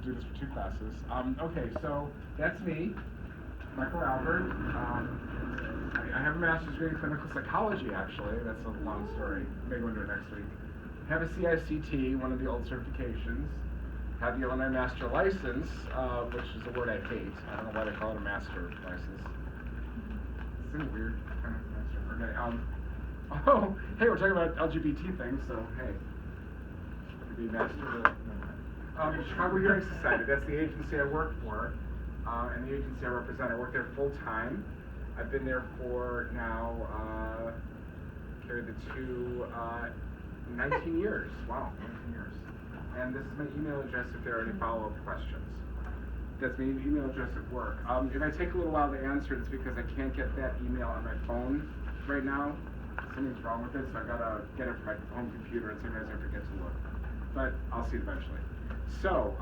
do this for 2 classes. Okay, so that's me, Michael Albert. I have a master's degree in clinical psychology, actually. That's a long story. Maybe we'll do it next week. Have a CICT, one of the old certifications. Have the Illinois Master License, which is a word I hate. I don't know why they call it a master license. Isn't it weird? Kind of master. Okay. Oh, hey, we're talking about LGBT things, so hey. Could be master. Chicago Hearing Society, that's the agency I work for, and the agency I represent. I work there full time. I've been there for now, carried the two, 19 years. Wow, 19 years. And this is my email address if there are any follow-up questions. That's my email address at work. If I take a little while to answer, it's because I can't get that email on my phone right now. Something's wrong with it, so I gotta get it from my home computer, and sometimes I forget to look. But I'll see it eventually. So,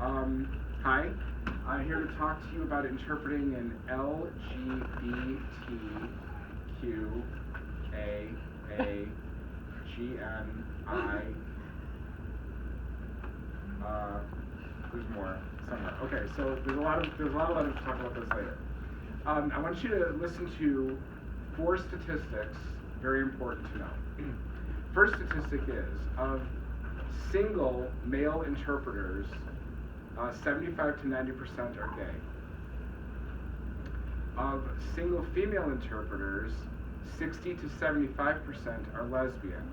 hi. I'm here to talk to you about interpreting an LGBTQAAGNI. There's more somewhere. Okay, so there's a lot of letters to talk about this later. I want you to listen to 4 statistics, very important to know. First statistic is of single male interpreters, 75 to 90% are gay. Of single female interpreters, 60 to 75% are lesbian.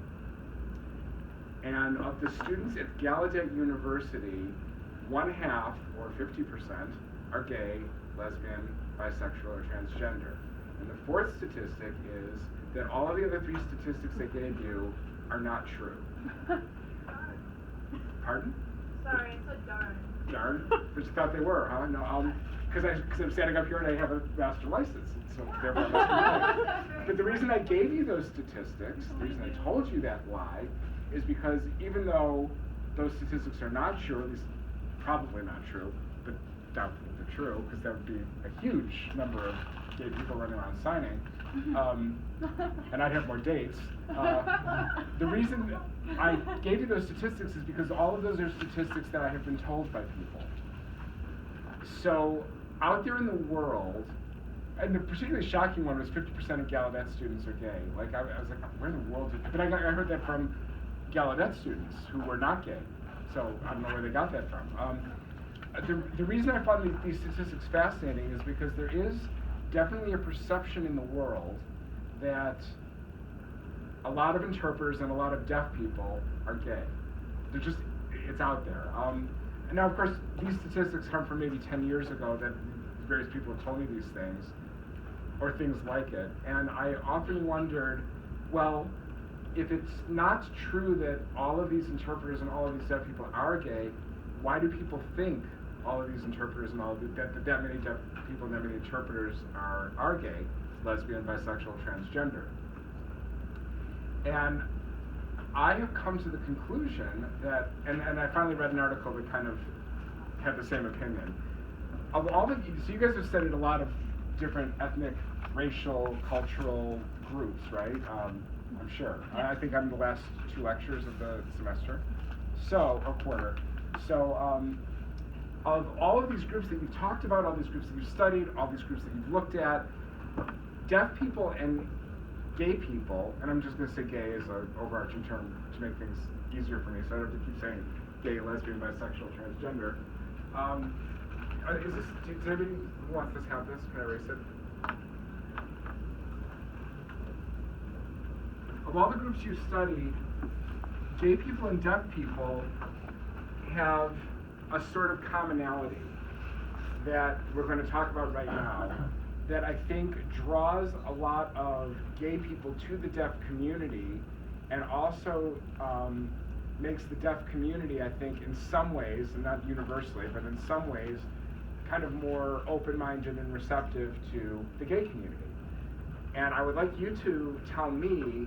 And of the students at Gallaudet University, 1/2, or 50%, are gay, lesbian, bisexual, or transgender. And the 4th statistic is that all of the other 3 statistics I gave you are not true. Pardon? Sorry, it's so darn. Darn? But you thought they were, huh? No, because I'm standing up here and I have a master license, so therefore I must be right. But the reason I gave you those statistics, the reason I told you that lie, is because even though those statistics are not true, at least probably not true, but doubtful if they're true, because that would be a huge number of gay people running around signing, and I'd have more dates. The reason I gave you those statistics is because all of those are statistics that I have been told by people. So out there in the world, and the particularly shocking one was 50% of Gallaudet students are gay. Like I was like, where in the world did? But I heard that from Gallaudet students who were not gay. So I don't know where they got that from. The reason I found these statistics fascinating is because there is definitely a perception in the world that a lot of interpreters and a lot of deaf people are gay. It's out there. And now, of course, these statistics come from maybe 10 years ago that various people have told me these things, or things like it. And I often wondered, well, if it's not true that all of these interpreters and all of these deaf people are gay, why do people think all of these interpreters and that many deaf people and that many interpreters are gay, lesbian, bisexual, transgender? And I have come to the conclusion that, and I finally read an article that kind of had the same opinion. Of all so you guys have studied a lot of different ethnic, racial, cultural groups, right? I'm sure. I think I'm the last 2 lectures of the semester, or quarter. So, of all of these groups that you've talked about, all these groups that you've studied, all these groups that you've looked at, deaf people and gay people, and I'm just going to say gay as an overarching term to make things easier for me, so I don't have to keep saying gay, lesbian, bisexual, transgender. Does anybody who wants this have this? Can I erase it? Of all the groups you study, gay people and deaf people have a sort of commonality that we're going to talk about right now that I think draws a lot of gay people to the deaf community, and also makes the deaf community, I think, in some ways, and not universally, but in some ways, kind of more open-minded and receptive to the gay community. And I would like you to tell me,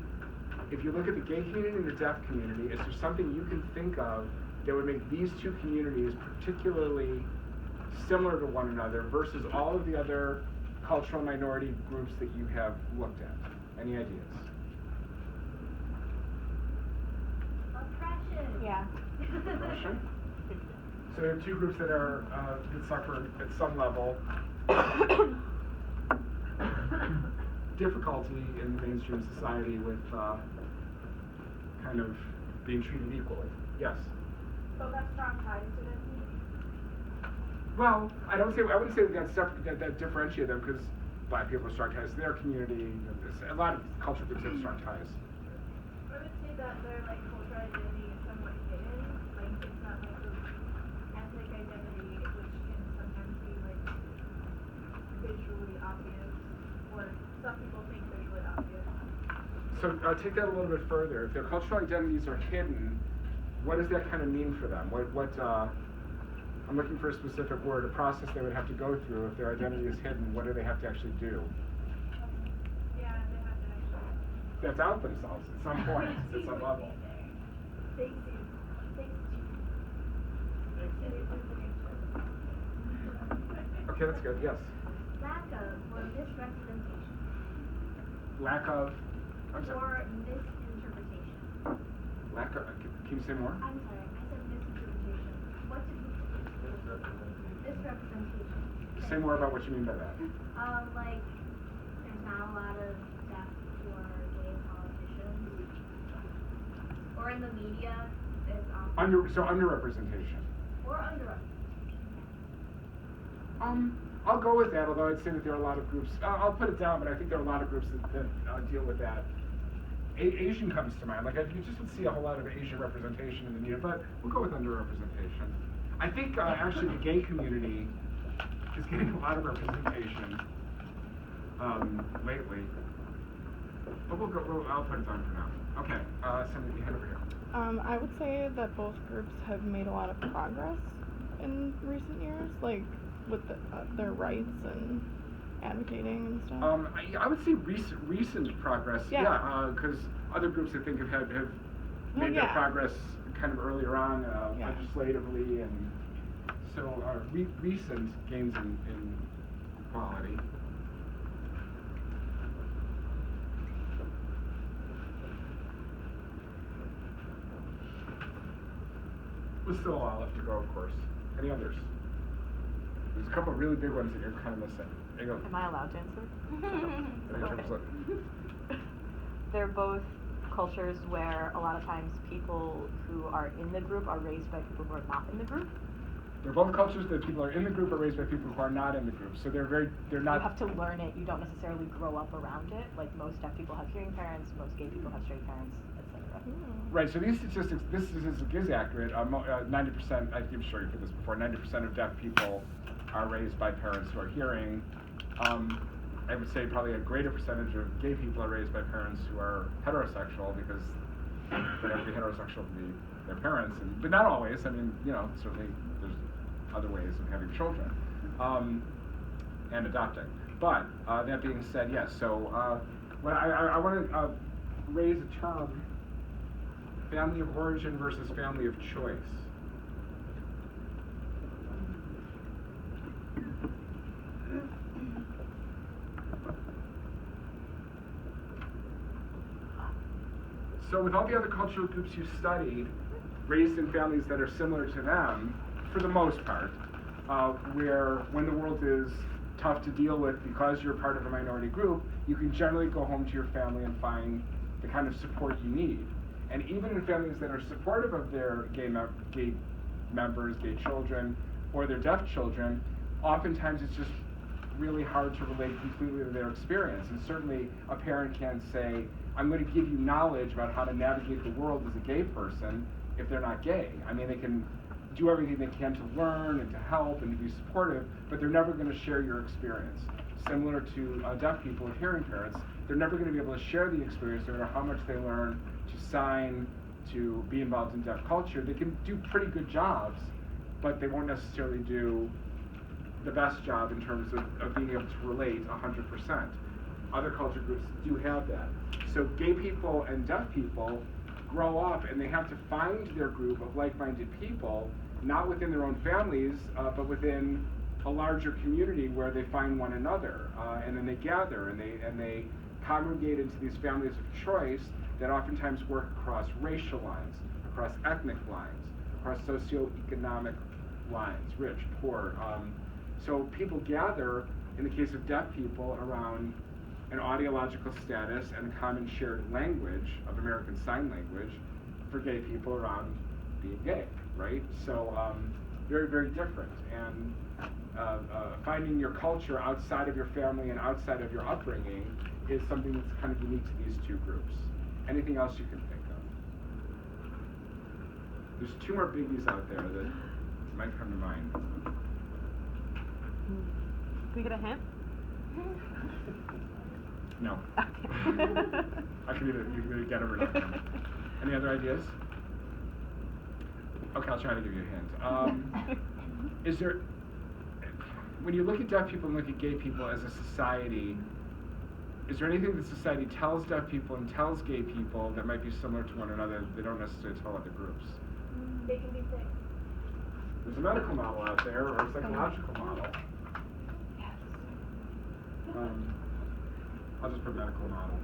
if you look at the gay community and the deaf community, is there something you can think of that would make these 2 communities particularly similar to one another versus all of the other cultural minority groups that you have looked at? Any ideas? Oppression. Yeah. Oppression? So there are two groups that are that suffer at some level difficulty in mainstream society with kind of being treated equally. Yes. So that's strong ties to this. Well, I wouldn't say that differentiate them because Black people have strong ties to their community. A lot of cultural groups have strong ties. I would say that their like cultural identity is somewhat hidden. Like it's not like the ethnic identity, which can sometimes be like visually obvious, or some people think visually obvious. So take that a little bit further. If their cultural identities are hidden, what does that kind of mean for them? I'm looking for a specific word, a process they would have to go through. If their identity is hidden, what do they have to actually do? Yeah, they have to actually. That's out themselves at some point, at some level. Okay, that's good. Yes. Lack of or misrepresentation. Lack of. I'm sorry. Or misinterpretation. Lack of. Can you say more? I'm sorry, I said misinterpretation. What did you say? Misrepresentation. Say more about what you mean by that. Like, there's not a lot of deaf or gay politicians. Or in the media, it's Underrepresentation. Or underrepresentation. I'll go with that, although I'd say that there are a lot of groups, I'll put it down, but I think there are a lot of groups that deal with that. Asian comes to mind, like you just would see a whole lot of Asian representation in the media, but we'll go with underrepresentation. I think actually the gay community is getting a lot of representation lately, but I'll put it down for now. Okay, somebody head over here. I would say that both groups have made a lot of progress in recent years, like with their rights and advocating and stuff. I would say recent progress, because other groups I think have made their progress kind of earlier on legislatively, and so recent gains in equality. There's still a lot left to go, of course. Any others? There's a couple of really big ones that you're kind of missing. There you go. Am I allowed to answer? Okay. They're both cultures where a lot of times people who are in the group are raised by people who are not in the group. They're both cultures that people are in the group are raised by people who are not in the group. So they're not. You have to learn it. You don't necessarily grow up around it. Like most deaf people have hearing parents, most gay people have straight parents, etc. Right. So these statistics, this statistic is accurate. 90%. I've shown you for this before. 90% of deaf people are raised by parents who are hearing. I would say probably a greater percentage of gay people are raised by parents who are heterosexual because they have to be heterosexual to be their parents, but not always. I mean, certainly there's other ways of having children and adopting. But that being said, yes. So I want to raise a term: family of origin versus family of choice. So with all the other cultural groups you studied, raised in families that are similar to them, for the most part, where when the world is tough to deal with because you're part of a minority group, you can generally go home to your family and find the kind of support you need. And even in families that are supportive of their gay members, gay children, or their deaf children, oftentimes it's just really hard to relate completely to their experience. And certainly a parent can't say, I'm going to give you knowledge about how to navigate the world as a gay person if they're not gay. I mean, they can do everything they can to learn and to help and to be supportive, but they're never going to share your experience. Similar to deaf people with hearing parents, they're never going to be able to share the experience no matter how much they learn to sign, to be involved in deaf culture. They can do pretty good jobs, but they won't necessarily do the best job in terms of being able to relate 100%. Other culture groups do have that. So gay people and deaf people grow up and they have to find their group of like-minded people, not within their own families, but within a larger community where they find one another, and then they gather and they congregate into these families of choice that oftentimes work across racial lines, across ethnic lines, across socioeconomic lines, rich, poor. So people gather, in the case of deaf people, around an audiological status and a common shared language of American Sign Language. For gay people, around being gay, right? So very, very different. And finding your culture outside of your family and outside of your upbringing is something that's kind of unique to these two groups. Anything else you can think of? There's two more biggies out there that might come to mind. Can we get a hint? No. Okay. I can either, you can either get it or not. Any other ideas? Okay, I'll try to give you a hint. Is there, when you look at deaf people and look at gay people as a society, is there anything that society tells deaf people and tells gay people that might be similar to one another that they don't necessarily tell other groups? They can be sick. There's a medical model out there, or a psychological model. I'll just put medical model.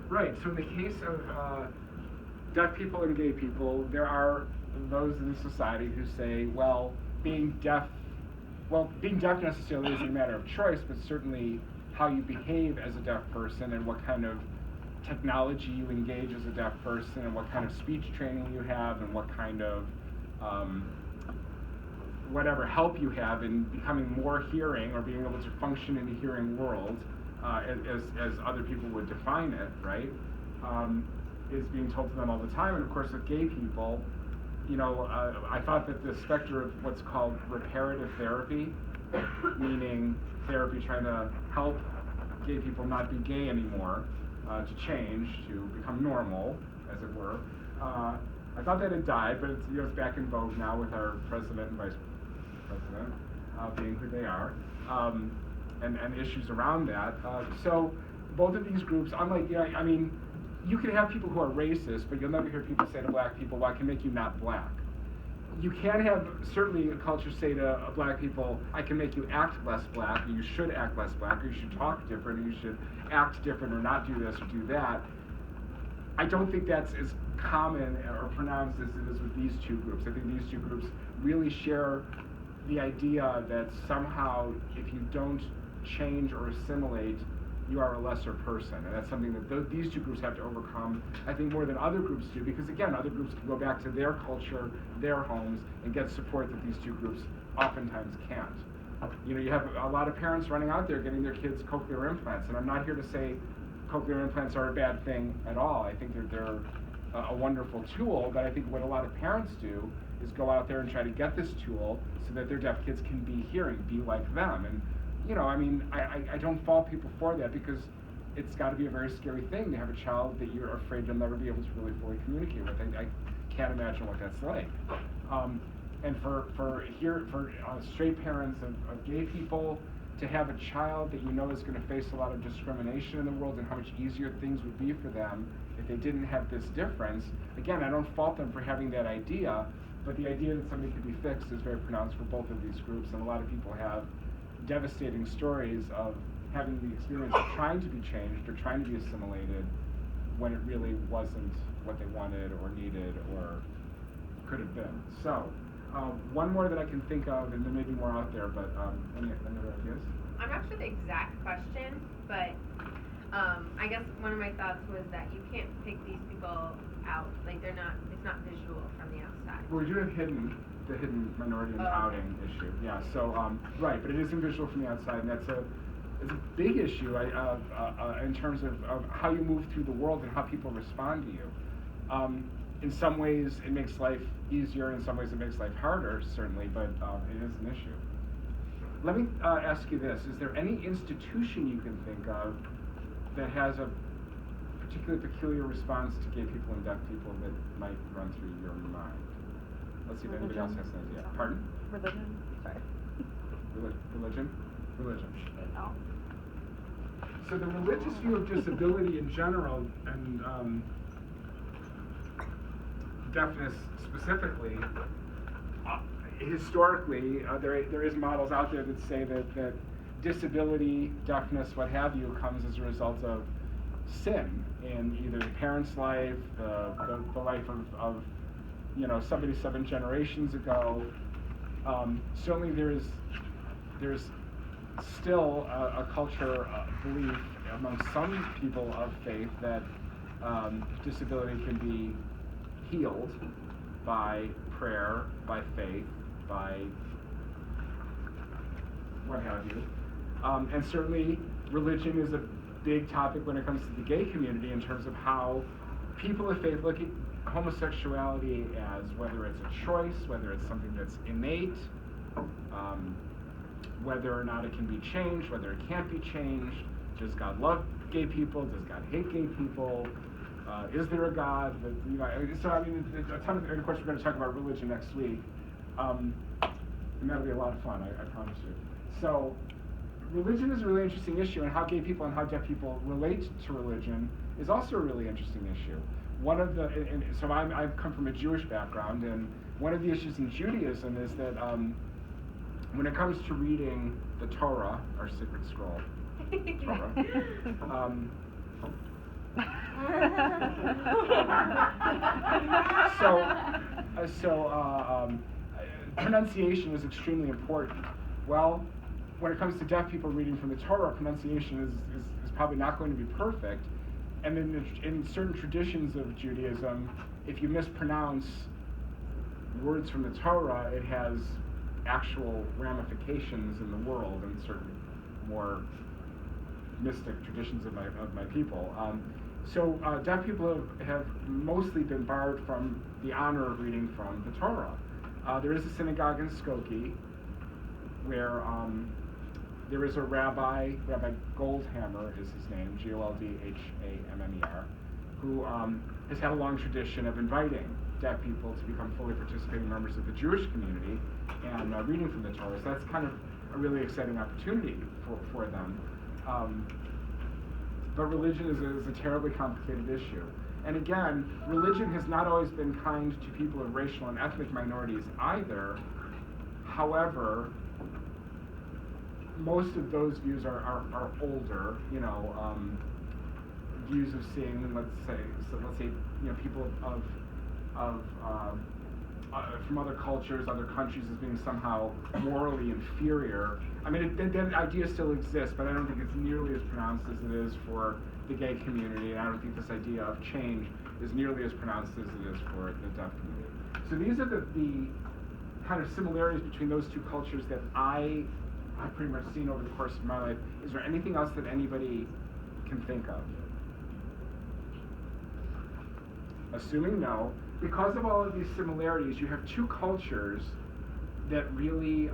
Right, so in the case of deaf people and gay people, there are those in society who say, well, being deaf necessarily isn't a matter of choice, but certainly how you behave as a deaf person and what kind of technology you engage as a deaf person and what kind of speech training you have and what kind of whatever help you have in becoming more hearing or being able to function in the hearing world, as other people would define it, right, is being told to them all the time. And of course with gay people, you know, I thought that the specter of what's called reparative therapy, meaning therapy trying to help gay people not be gay anymore, to change, to become normal, as it were. I thought that had died, but it's, you know, it's back in vogue now with our president and vice president being who they are, and issues around that. So both of these groups, unlike, yeah, I mean, you can have people who are racist, but you'll never hear people say to black people, well, I can make you not black. You can have, certainly, a culture say to black people, I can make you act less black, or you should act less black, or you should talk different, or you should act different, or not do this or do that. I don't think that's as common or pronounced as it is with these two groups. I think these two groups really share the idea that somehow if you don't change or assimilate, you are a lesser person. And that's something that these two groups have to overcome, I think, more than other groups do, because again, other groups can go back to their culture, their homes, and get support that these two groups oftentimes can't. You know, you have a lot of parents running out there getting their kids cochlear implants, and I'm not here to say cochlear implants are a bad thing at all. I think they're a wonderful tool, but I think what a lot of parents do is go out there and try to get this tool so that their deaf kids can be hearing, be like them. And you know, I mean, I don't fault people for that, because it's got to be a very scary thing to have a child that you're afraid you'll never be able to really fully communicate with. I can't imagine what that's like. And for straight parents of gay people to have a child that you know is going to face a lot of discrimination in the world, and how much easier things would be for them if they didn't have this difference. Again, I don't fault them for having that idea, but the idea that something could be fixed is very pronounced for both of these groups, and a lot of people have devastating stories of having the experience of trying to be changed or trying to be assimilated when it really wasn't what they wanted or needed or could have been. So, one more that I can think of, and there may be more out there, but any other ideas? I'm not sure the exact question, but I guess one of my thoughts was that you can't pick these people out. Like it's not visual from the outside. Well, we do have the hidden minority and outing issue. Yeah, so, right, but it is invisible from the outside, and it's a big issue in terms of how you move through the world and how people respond to you. In some ways, it makes life easier, in some ways it makes life harder, certainly, but it is an issue. Let me ask you this. Is there any institution you can think of that has a particularly peculiar response to gay people and deaf people that might run through your mind? Let's see if anybody else has an idea. Pardon? Religion? Sorry. Religion? Religion. No. So the religious view of disability in general, and deafness specifically, historically, there is models out there that say that disability, deafness, what have you, comes as a result of sin in either the parent's life, the life of somebody 7 generations ago. Certainly there's still a culture belief among some people of faith that disability can be healed by prayer, by faith, by what have you. And certainly religion is a big topic when it comes to the gay community in terms of how people of faith look at homosexuality as whether it's a choice, whether it's something that's innate, whether or not it can be changed, whether it can't be changed. Does God love gay people? Does God hate gay people? Is there a God? So I mean, a ton of, and of course we're going to talk about religion next week, and that'll be a lot of fun, I promise you. So religion is a really interesting issue, and how gay people and how deaf people relate to religion is also a really interesting issue. One of the, so I've come from a Jewish background, and one of the issues in Judaism is that when it comes to reading the Torah, our sacred scroll, Torah, pronunciation is extremely important. Well, when it comes to deaf people reading from the Torah, pronunciation is probably not going to be perfect. And then in certain traditions of Judaism, if you mispronounce words from the Torah, it has actual ramifications in the world and certain more mystic traditions of my people. So deaf people have mostly been barred from the honor of reading from the Torah. There is a synagogue in Skokie where there is a Rabbi Goldhammer is his name, Goldhammer, who has had a long tradition of inviting deaf people to become fully participating members of the Jewish community and reading from the Torah. So that's kind of a really exciting opportunity for them. But religion is a terribly complicated issue. And again, religion has not always been kind to people of racial and ethnic minorities either. However, most of those views are older, views of seeing, let's say, people from other cultures, other countries as being somehow morally inferior. I mean, that idea still exists, but I don't think it's nearly as pronounced as it is for the gay community, and I don't think this idea of change is nearly as pronounced as it is for the deaf community. So these are the kind of similarities between those two cultures that I've pretty much seen over the course of my life. Is there anything else that anybody can think of? Assuming no, because of all of these similarities, you have two cultures that really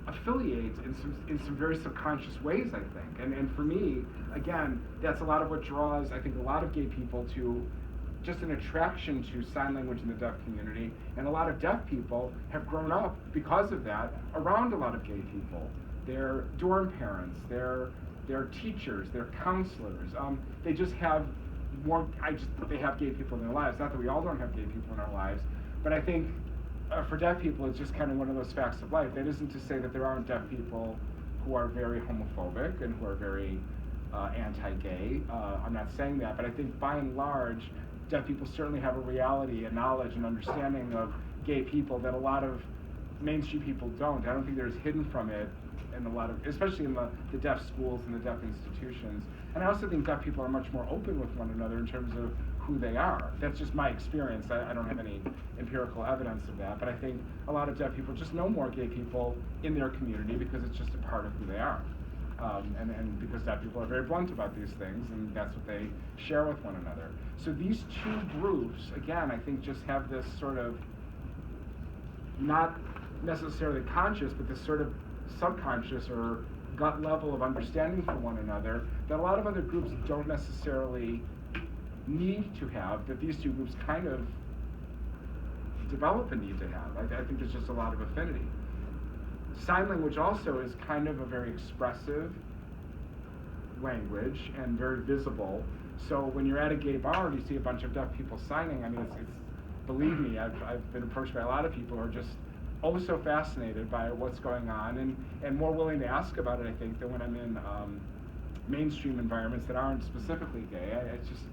affiliate in some very subconscious ways, I think. And for me, again, that's a lot of what draws, I think, a lot of gay people to just an attraction to sign language in the deaf community. And a lot of deaf people have grown up, because of that, around a lot of gay people. Their dorm parents, their teachers, their counselors. They just have they have gay people in their lives. Not that we all don't have gay people in our lives, but I think for deaf people, it's just kind of one of those facts of life. That isn't to say that there aren't deaf people who are very homophobic and who are very anti-gay. I'm not saying that, but I think by and large, deaf people certainly have a reality, a knowledge, and understanding of gay people that a lot of mainstream people don't. I don't think there's hidden from it in a lot of, especially in the deaf schools and the deaf institutions. And I also think deaf people are much more open with one another in terms of who they are. That's just my experience. I don't have any empirical evidence of that, but I think a lot of deaf people just know more gay people in their community because it's just a part of who they are. And because deaf people are very blunt about these things, and that's what they share with one another. So these two groups, again, I think just have this sort of, not necessarily conscious, but this sort of subconscious or gut level of understanding for one another that a lot of other groups don't necessarily need to have, that these two groups kind of develop a need to have. I think there's just a lot of affinity. Sign language also is kind of a very expressive language and very visible. So when you're at a gay bar and you see a bunch of deaf people signing, I mean, it's believe me, I've been approached by a lot of people who are just so fascinated by what's going on and more willing to ask about it, I think, than when I'm in mainstream environments that aren't specifically gay. It's just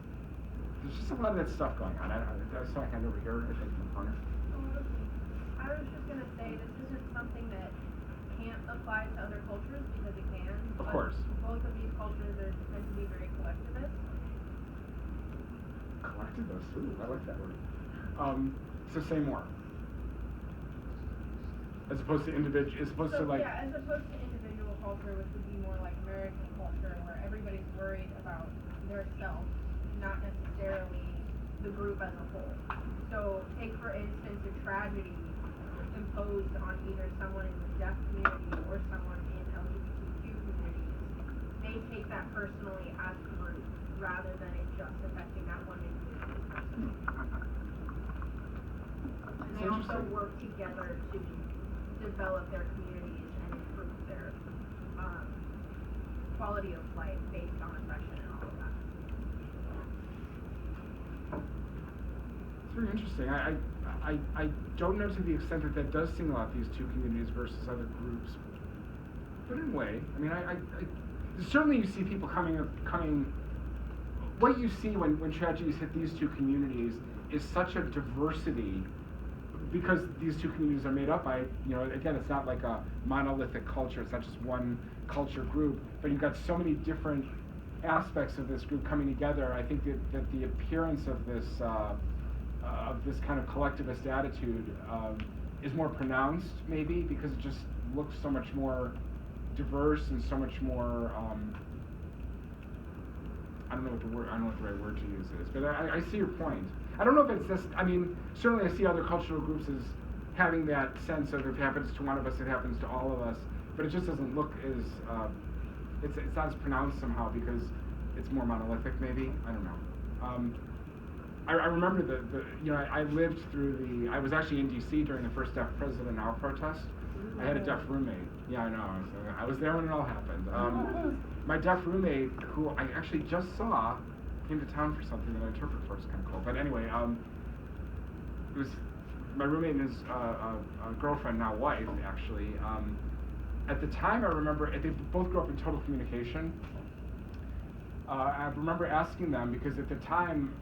there's just a lot of that stuff going on. I saw a hand over here, I think, in the corner. I was just gonna say, this isn't something that can't apply to other cultures, because it can. Of but course. Both of these cultures are tend to be very collectivist. Collectivist. Ooh, I like that word. So say more. As opposed to individual. As opposed to like. Yeah, as opposed to individual culture, which would be more like American culture, where everybody's worried about their self, not necessarily the group as a whole. So take for instance a tragedy imposed on either someone in the deaf community or someone in LGBTQ communities. They take that personally as a group rather than it just affecting that one individual person. And they also interesting. work together to develop their communities and improve their quality of life based on affection and all of that. It's very interesting. I don't know to the extent that that does single out these two communities versus other groups, but in a way, I mean, I certainly you see people coming. What you see when tragedies hit these two communities is such a diversity, because these two communities are made up by, you know, again, it's not like a monolithic culture. It's not just one culture group, but you've got so many different aspects of this group coming together. I think that the appearance of this kind of collectivist attitude is more pronounced, maybe because it just looks so much more diverse and so much more. I don't know what the right word to use is, but I see your point. I don't know if it's just. I mean, certainly I see other cultural groups as having that sense of if it happens to one of us, it happens to all of us. But it just doesn't look as. It's not as pronounced somehow because it's more monolithic, maybe. I don't know. I remember I lived through I was actually in D.C. during the first Deaf President Now protest. I had a deaf roommate. Yeah, I know. I was there when it all happened. My deaf roommate, who I actually just saw, came to town for something that I interpret for. It's kind of cool. But anyway, it was my roommate and his girlfriend, now wife, actually. At the time, I remember they both grew up in total communication. I remember asking them because at the time,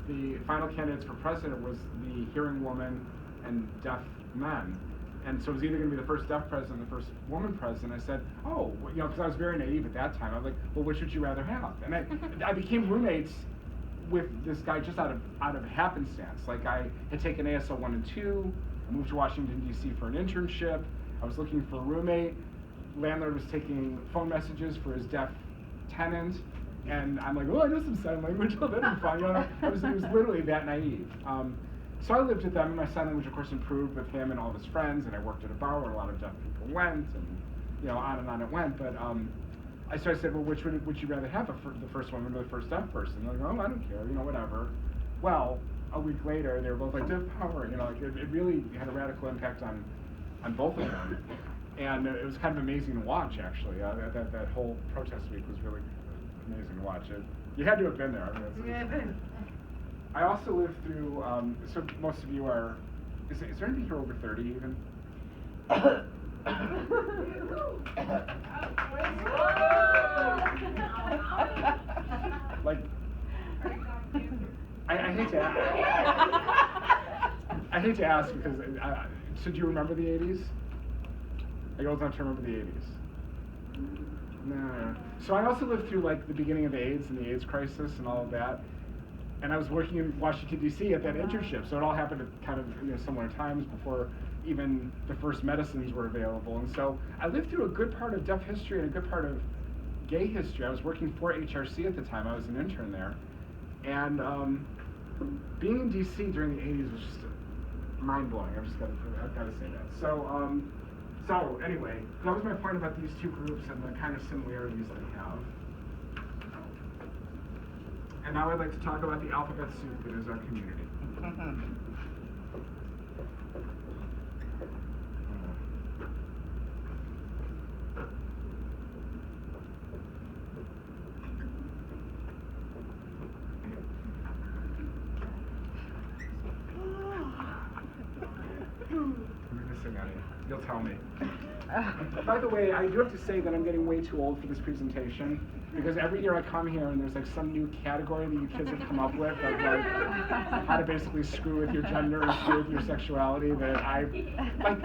the final candidates for president was the hearing woman and deaf men. And so it was either going to be the first deaf president or the first woman president. I said, oh, you know, because I was very naive at that time. I was like, well, which would you rather have? And I became roommates with this guy just out of happenstance. Like, I had taken ASL 1 and 2, I moved to Washington, D.C. for an internship. I was looking for a roommate. Landlord was taking phone messages for his deaf tenant. And I'm like, oh, I know some sign language. Oh, that'd be fun. You know, it was literally that naive. So I lived with them, and my sign language, of course, improved with him and all of his friends. And I worked at a bar where a lot of deaf people went, and you know, on and on it went. But I said, well, which would you rather have, the first woman or the first deaf person? And they're like, oh, I don't care, you know, whatever. Well, a week later, they were both like, deaf power. You know, like it really had a radical impact on both of them. And it was kind of amazing to watch, actually. That whole protest week was really amazing to watch. You had to have been there. I mean, I also lived through, so most of you are, is there anybody here over 30 even? Like, I hate to ask. I hate to ask because, so do you remember the 80s? Are you old enough to remember the 80s? No. So I also lived through like the beginning of AIDS and the AIDS crisis and all of that. And I was working in Washington, D.C. at that internship, so it all happened at kind of similar times before even the first medicines were available. And so I lived through a good part of deaf history and a good part of gay history. I was working for HRC at the time. I was an intern there. And being in D.C. during the 80s was just mind-blowing. I've got to say that. So anyway, that was my point about these two groups and the kind of similarities they have. And now I'd like to talk about the alphabet soup that is our community. You'll tell me. By the way, I do have to say that I'm getting way too old for this presentation because every year I come here and there's like some new category that you kids have come up with of like how to basically screw with your gender and screw with your sexuality that I like.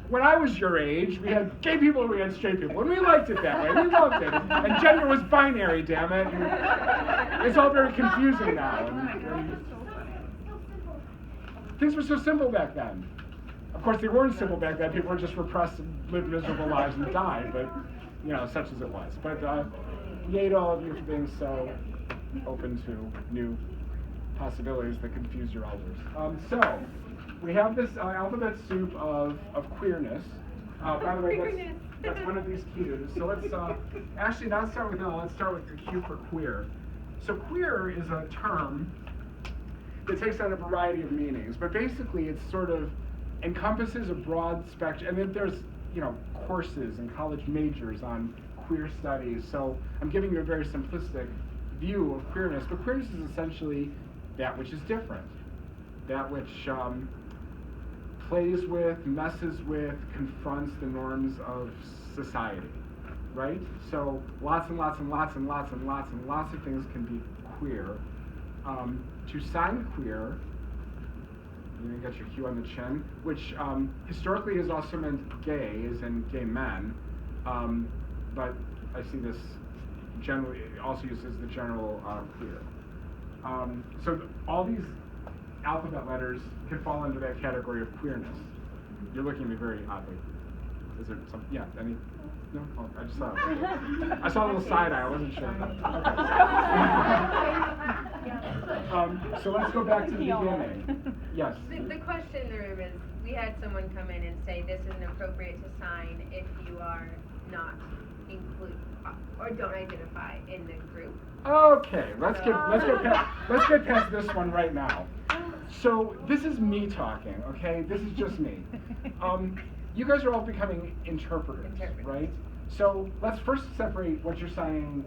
When I was your age, we had gay people and we had straight people, and we liked it that way. We loved it, and gender was binary. Damn it! And it's all very confusing now. And things were so simple back then. Of course, they weren't simple back then. People were just repressed and lived miserable lives and died. But you know, such as it was. But yay to all of you for being so open to new possibilities that confuse your elders. So. We have this alphabet soup of queerness. By the way, that's one of these cues. So let's actually not start with L, let's start with the Q for queer. So queer is a term that takes on a variety of meanings, but basically it sort of encompasses a broad spectrum, and then there's, you know, courses and college majors on queer studies. So I'm giving you a very simplistic view of queerness, but queerness is essentially that which is different, that which plays with, messes with, confronts the norms of society, right? So lots and lots and lots and lots and lots and lots of things can be queer. To sign queer, you get your Q on the chin, which historically has also meant gay, as in gay men, but I see this generally also used as the general queer. So all these alphabet letters can fall under that category of queerness. You're looking at me very oddly. Is there some? Yeah. Any? No. Oh, I just saw it. I saw a little side eye. I wasn't sure. Okay. So let's go back to the beginning. Yes. The question in the room is, we had someone come in and say this isn't appropriate to sign if you are not include or don't identify in the group. Okay, let's get past this one right now. So this is me talking, okay? This is just me. You guys are all becoming interpreters, right? So let's first separate what you're signing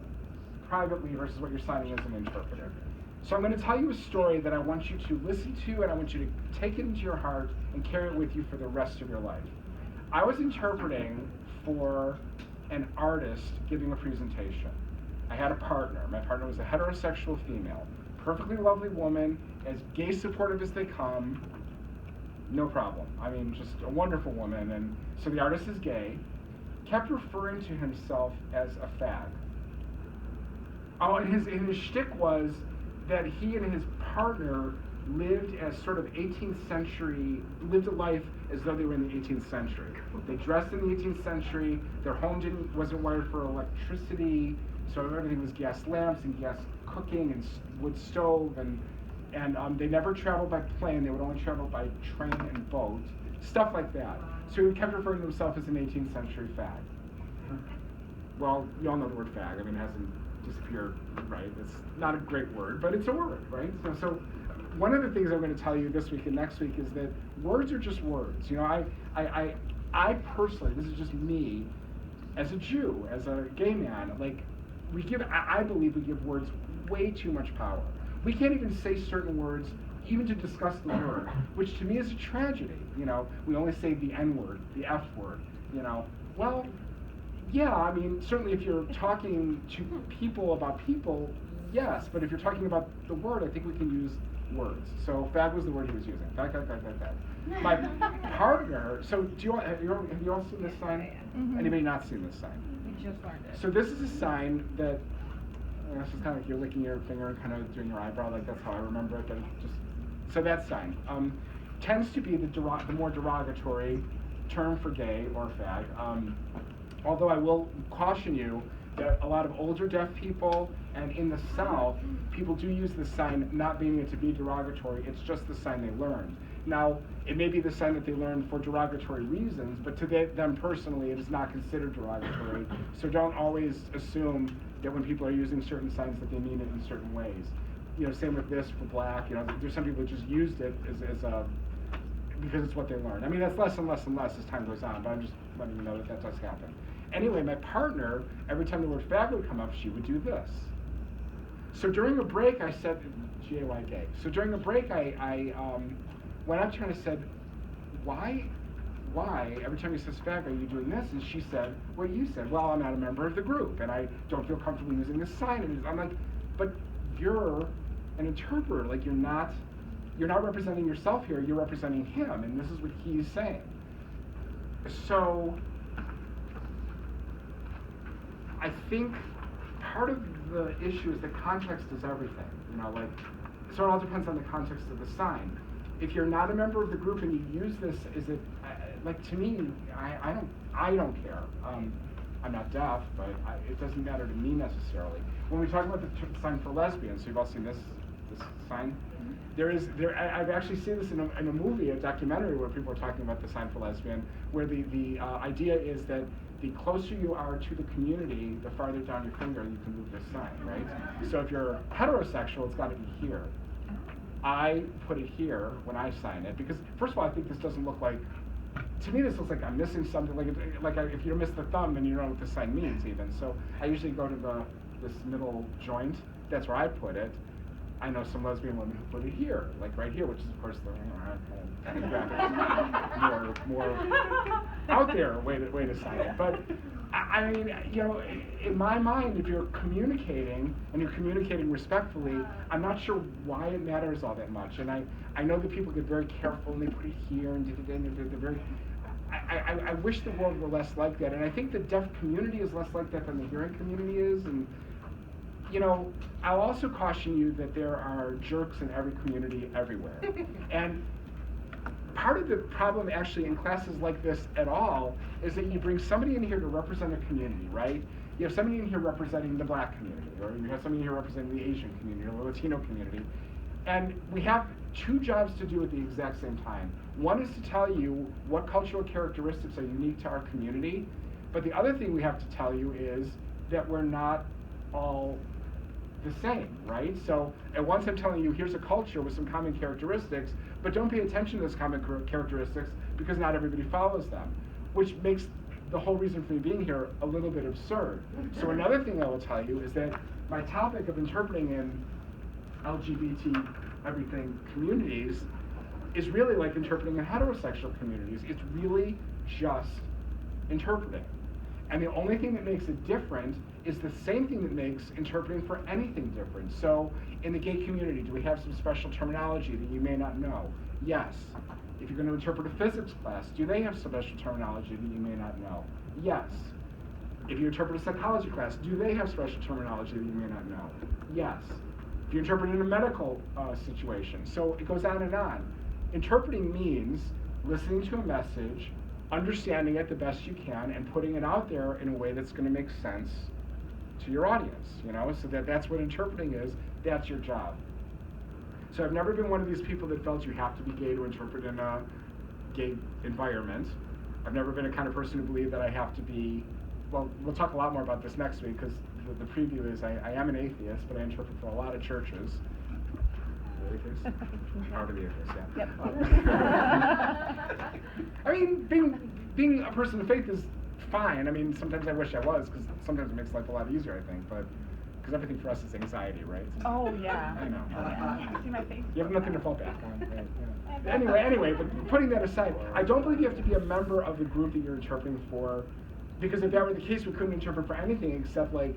privately versus what you're signing as an interpreter. So I'm going to tell you a story that I want you to listen to, and I want you to take it into your heart and carry it with you for the rest of your life. I was interpreting for an artist giving a presentation. I had a partner. My partner was a heterosexual female, perfectly lovely woman, as gay supportive as they come, no problem. I mean, just a wonderful woman. And so the artist is gay, kept referring to himself as a fag. Oh, and his shtick was that he and his partner lived as sort of 18th century, lived a life as though they were in the 18th century. They dressed in the 18th century, their home wasn't wired for electricity, so everything was gas lamps and gas cooking and wood stove, and they never traveled by plane, they would only travel by train and boat, stuff like that. So he kept referring to himself as an 18th century fag. Well, you all know the word fag, I mean, it hasn't disappeared, right? It's not a great word, but it's a word, right? So one of the things I'm going to tell you this week and next week is that words are just words. You know, I personally, this is just me, as a Jew, as a gay man, like, I believe we give words way too much power. We can't even say certain words, even to discuss the word, which to me is a tragedy. You know, we only say the N word, the F word, you know. Well, yeah, I mean, certainly if you're talking to people about people, yes, but if you're talking about the word, I think we can use words. So fag was the word he was using. Fag. My partner, so have you all seen this sign? Mm-hmm. Anybody not seen this sign? We just learned it. So this is a sign that, this is kind of like you're licking your finger and kind of doing your eyebrow, like that's how I remember it, but it just, so that sign tends to be the more derogatory term for gay or fag. Although I will caution you that a lot of older deaf people and in the South, people do use this sign not meaning it to be derogatory, it's just the sign they learned. Now, it may be the sign that they learned for derogatory reasons, but to them personally, it is not considered derogatory. So don't always assume that when people are using certain signs that they mean it in certain ways. You know, same with this for black, you know, there's some people who just used it as a, because it's what they learned. I mean, that's less and less and less as time goes on, but I'm just letting you know that does happen. Anyway, my partner, every time the word fag would come up, she would do this. So during a break, I said, G-A-Y gay. So during a break, I went up to her and I said, why why, every time he says fag, are you doing this? And she said, what you said, well, I'm not a member of the group, and I don't feel comfortable using this sign. And I'm like, but you're an interpreter, like you're not representing yourself here, you're representing him, and this is what he's saying. So, I think part of the issue is that context is everything, like, so it all depends on the context of the sign. If you're not a member of the group and you use this, like, to me, I don't care. I'm not deaf, but it doesn't matter to me necessarily. When we talk about the sign for lesbians, so you've all seen this sign? I've actually seen this in a movie, a documentary, where people are talking about the sign for lesbian, where the idea is that the closer you are to the community, the farther down your finger you can move this sign, right? So if you're heterosexual, it's got to be here. I put it here when I sign it, because first of all, I think this doesn't look like, to me this looks like I'm missing something, like if you miss the thumb, then you don't know what the sign means even. So I usually go to this middle joint, that's where I put it. I know some lesbian women who put it here, like right here, which is of course the kind of graphic, more out there way to sign it. But I mean, in my mind, if you're communicating and you're communicating respectfully, I'm not sure why it matters all that much. And I know that people get very careful and they put it here and they're very. I wish the world were less like that, and I think the deaf community is less like that than the hearing community is. And I'll also caution you that there are jerks in every community everywhere. And part of the problem actually in classes like this at all is that you bring somebody in here to represent a community, right? You have somebody in here representing the black community, or you have somebody in here representing the Asian community or the Latino community. And we have two jobs to do at the exact same time. One is to tell you what cultural characteristics are unique to our community, but the other thing we have to tell you is that we're not all the same, right? So at once I'm telling you, here's a culture with some common characteristics, but don't pay attention to those common characteristics because not everybody follows them, which makes the whole reason for me being here a little bit absurd. So another thing I will tell you is that my topic of interpreting in LGBT everything communities is really like interpreting in heterosexual communities. It's really just interpreting. And the only thing that makes it different is the same thing that makes interpreting for anything different. So in the gay community, do we have some special terminology that you may not know? Yes. If you're going to interpret a physics class, do they have special terminology that you may not know? Yes. If you interpret a psychology class, do they have special terminology that you may not know? Yes. If you interpret in a medical situation. So it goes on and on. Interpreting means listening to a message, understanding it the best you can, and putting it out there in a way that's going to make sense to your audience, so that's what interpreting is. That's your job. So I've never been one of these people that felt you have to be gay to interpret in a gay environment. I've never been a kind of person who believed that I have to be, well, we'll talk a lot more about this next week, because the preview is I am an atheist, but I interpret for a lot of churches. Atheist? Part of the atheist, yeah. Yep. I mean, being a person of faith is fine. I mean, sometimes I wish I was, because sometimes it makes life a lot easier, I think, but because everything for us is anxiety, right? Oh, yeah. I know. See my face? You have nothing to fall back on, right? Yeah. Anyway, but putting that aside, I don't believe you have to be a member of the group that you're interpreting for, because if that were the case, we couldn't interpret for anything except on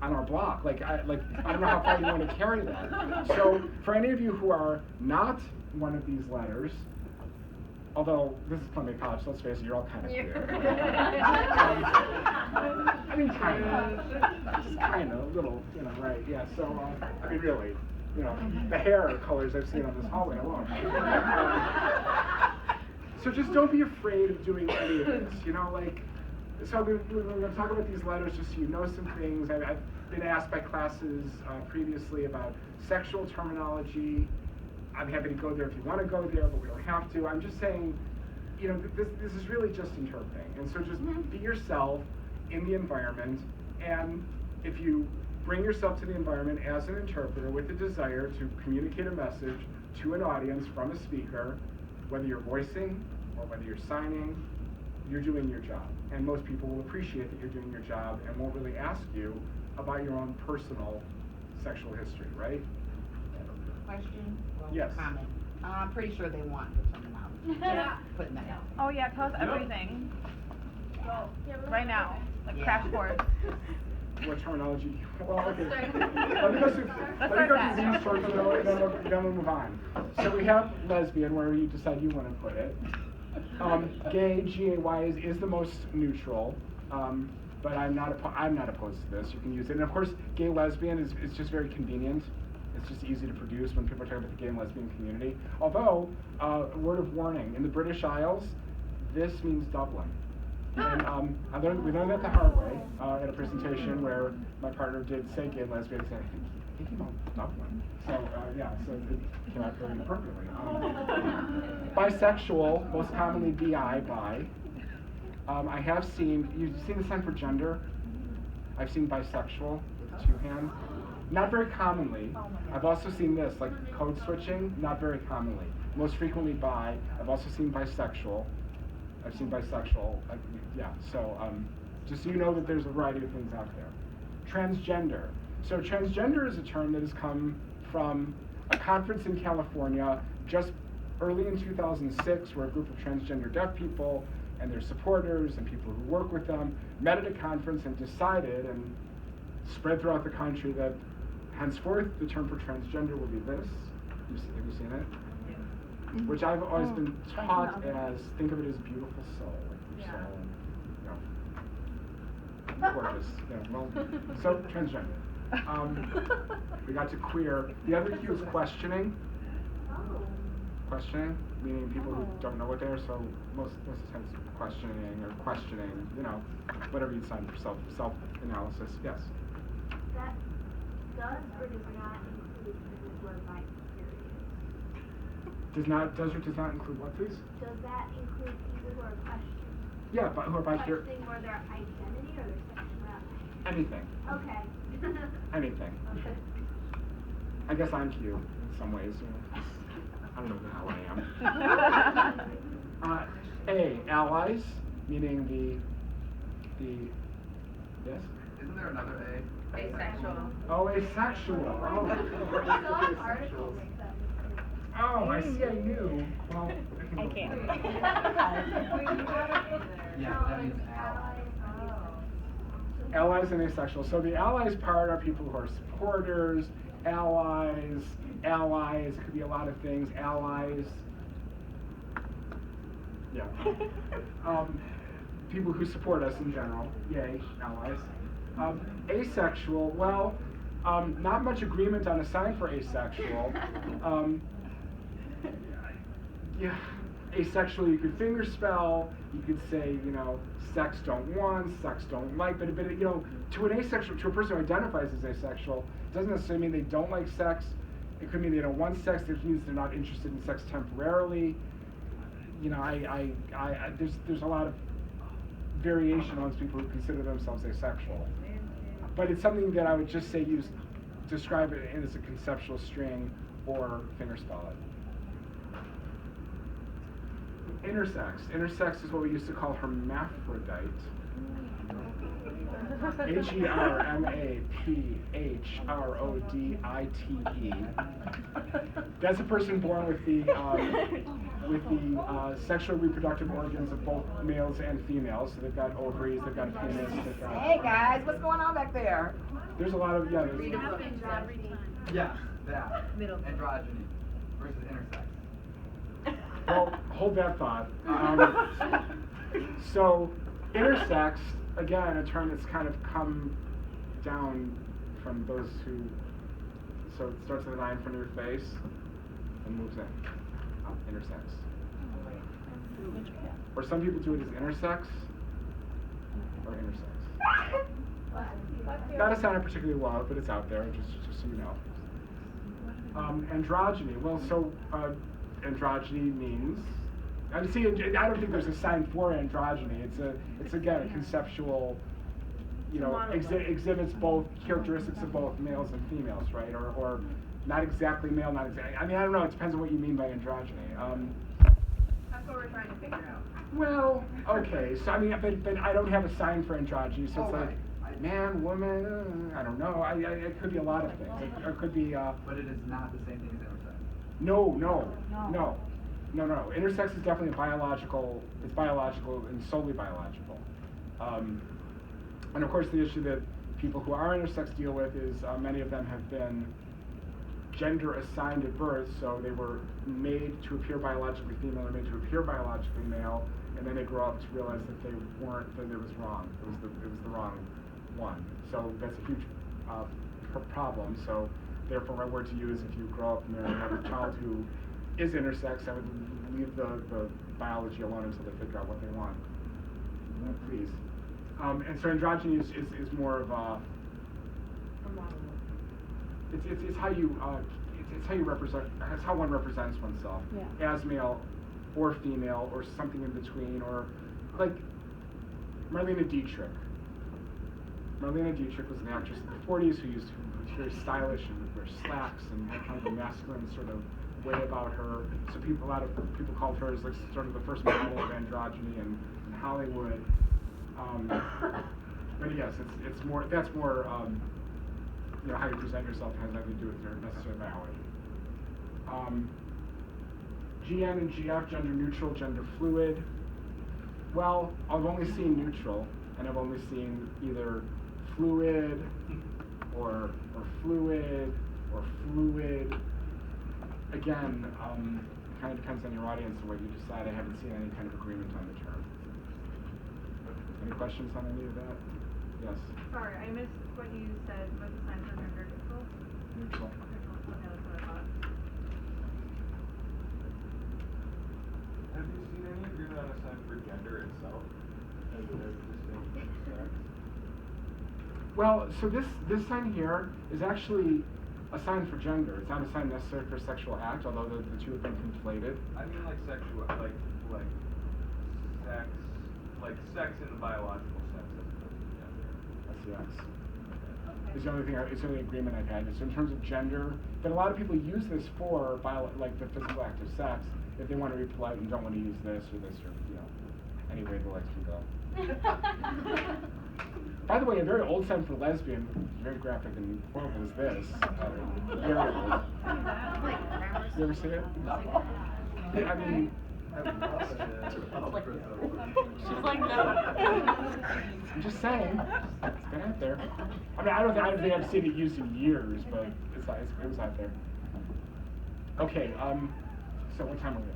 our block. I don't know how far you want to carry that. So for any of you who are not one of these letters, although this is Columbia College, so let's face it, you're all kind of queer. I mean, kind of. Just kind of, a little, right, yeah. So, I mean, really, the hair colors I've seen on this hallway alone. So just don't be afraid of doing any of this, so we're going to talk about these letters just so you know some things. I've been asked by classes previously about sexual terminology. I'm happy to go there if you want to go there, but we don't have to. I'm just saying, this is really just interpreting. And so just be yourself in the environment. And if you bring yourself to the environment as an interpreter with the desire to communicate a message to an audience from a speaker, whether you're voicing or whether you're signing, you're doing your job. And most people will appreciate that you're doing your job and won't really ask you about your own personal sexual history, right? Question? Well, Yes. comment. I'm pretty sure they want the terminology. Yeah. Just putting that out. Oh yeah, tell us Yep. everything Go. right now, like Yeah. crash course. What terminology? Well, okay. Let's Let me go through, Let's let me go start through that. these first, and then we'll move on. So we have lesbian, where you decide you want to put it. Gay, G-A-Y, is the most neutral, but I'm not opposed to this. You can use it, and of course, gay lesbian is just very convenient. It's just easy to produce when people are talking about the gay and lesbian community. Although, word of warning, in the British Isles, this means Dublin. And we learned that the hard way at a presentation where my partner did say gay and lesbian. I said, I think he meant Dublin. So so it came out very inappropriately. Bisexual, most commonly bi, bi. I have seen, you've seen the sign for gender? I've seen bisexual with 2 hands. Not very commonly. I've also seen this, like code switching, not very commonly. Most frequently bi. I've also seen bisexual. I've seen bisexual, so just so you know that there's a variety of things out there. Transgender. So transgender is a term that has come from a conference in California just early in 2006 where a group of transgender deaf people and their supporters and people who work with them met at a conference and decided and spread throughout the country that henceforth the term for transgender will be this. Have you seen it? Which I've always been taught as, think of it as beautiful soul, like your soul, and, gorgeous, so transgender. We got to queer. The other Q is questioning. Questioning, meaning people who don't know what they are, so most of the time it's questioning, whatever you decide for self-analysis, yes. That does or does not include the word bi period. Does or does not include what, please? Does that include people who are questioning? Yeah, but who are bi-curious? Questioning more their identity or their sexuality? Anything. Okay. Anything. Okay. I guess I'm Q in some ways. I don't know who the hell I am. A, allies, meaning yes? Isn't there another A? Asexual. Oh, asexual. I saw an article like that. Oh, I see. I knew. Well, I can't. Yeah, that means ally. Allies and asexual. So the allies part are people who are supporters, allies, it could be a lot of things, allies. Yeah. People who support us in general, yay, allies. Asexual, well, not much agreement on a sign for asexual. Yeah, asexual you could finger spell, you could say, sex don't want, sex don't like, but to an asexual, to a person who identifies as asexual, it doesn't necessarily mean they don't like sex. It could mean they don't want sex. It means they're not interested in sex temporarily. There's a lot of variation amongst people who consider themselves asexual. But it's something that I would just say describe it as a conceptual string or fingerspell it. Intersex. Intersex is what we used to call hermaphrodite. Hermaphrodite. That's a person born with the sexual reproductive organs of both males and females. So they've got ovaries, they've got a penis, they've got... Hey guys, what's going on back there? There's a lot of, yeah. Read a book. Yes, that. Middle. Androgyny versus intersex. Well, hold that thought. So, intersex, again, a term that's kind of come down from those who, so it starts with an I in front of your face and moves in. Intersex. Or some people do it as intersex or intersex. Not a sound I particularly love, but it's out there, just so you know. Androgyny. Well, so androgyny means. I see. I don't think there's a sign for androgyny. It's again a conceptual. Exhibits both characteristics of both males and females, right? Or not exactly male, not exactly. I mean, I don't know. It depends on what you mean by androgyny. That's what we're trying to figure out. Well, okay. So I mean, but I don't have a sign for androgyny, so it's like. Right. Man, woman, I don't know. It could be a lot of things. It could be. But it is not the same thing as intersex. No. Intersex is definitely it's biological and solely biological. And of course the issue that people who are intersex deal with is many of them have been gender assigned at birth, so they were made to appear biologically female or made to appear biologically male, and then they grow up to realize that they weren't, that it was wrong. It was the wrong one. So that's a huge problem. So therefore my word to you is if you grow up and have a child who is intersex, I would leave the biology alone until they figure out what they want. Please. And so androgyny is more of a it's how you it's how you represent, it's how one represents oneself as male or female or something in between, or like Marlene Dietrich. Marlene Dietrich was an actress in the 40s who was very stylish and would wear slacks and had kind of a masculine sort of way about her. So a lot of people called her as like sort of the first model of androgyny in Hollywood. But yes, it's more, that's more how you present yourself has nothing to do with your necessary biology. GN and GF, gender neutral, gender fluid. Well, I've only seen neutral, and I've only seen either fluid or fluid or fluid. Again, it kind of depends on your audience and what you decide. I haven't seen any kind of agreement on the term. Any questions on any of that? Yes. Sorry, I missed what you said was the sign for gender neutral. Neutral. Okay, that's what I thought. Have you seen any agreement on a sign for gender itself as a distinct sex? Well, so this sign here is actually a sign for gender. It's not a sign necessarily for a sexual act, although the two have been conflated. I mean like sexual, like sex in the biological sense as opposed to gender. That's yes. It's the only thing. It's the only agreement I've had. So in terms of gender, but a lot of people use this for like the physical act of sex if they want to be polite and don't want to use this or any way the legs can go. By the way, a very old sign for lesbian, very graphic and horrible is this. Very old. You ever see it? I mean. She's like, no. I'm just saying, it's been out there. I mean, I don't think I've seen it used in years, but it was out there. Okay, so what time are we at?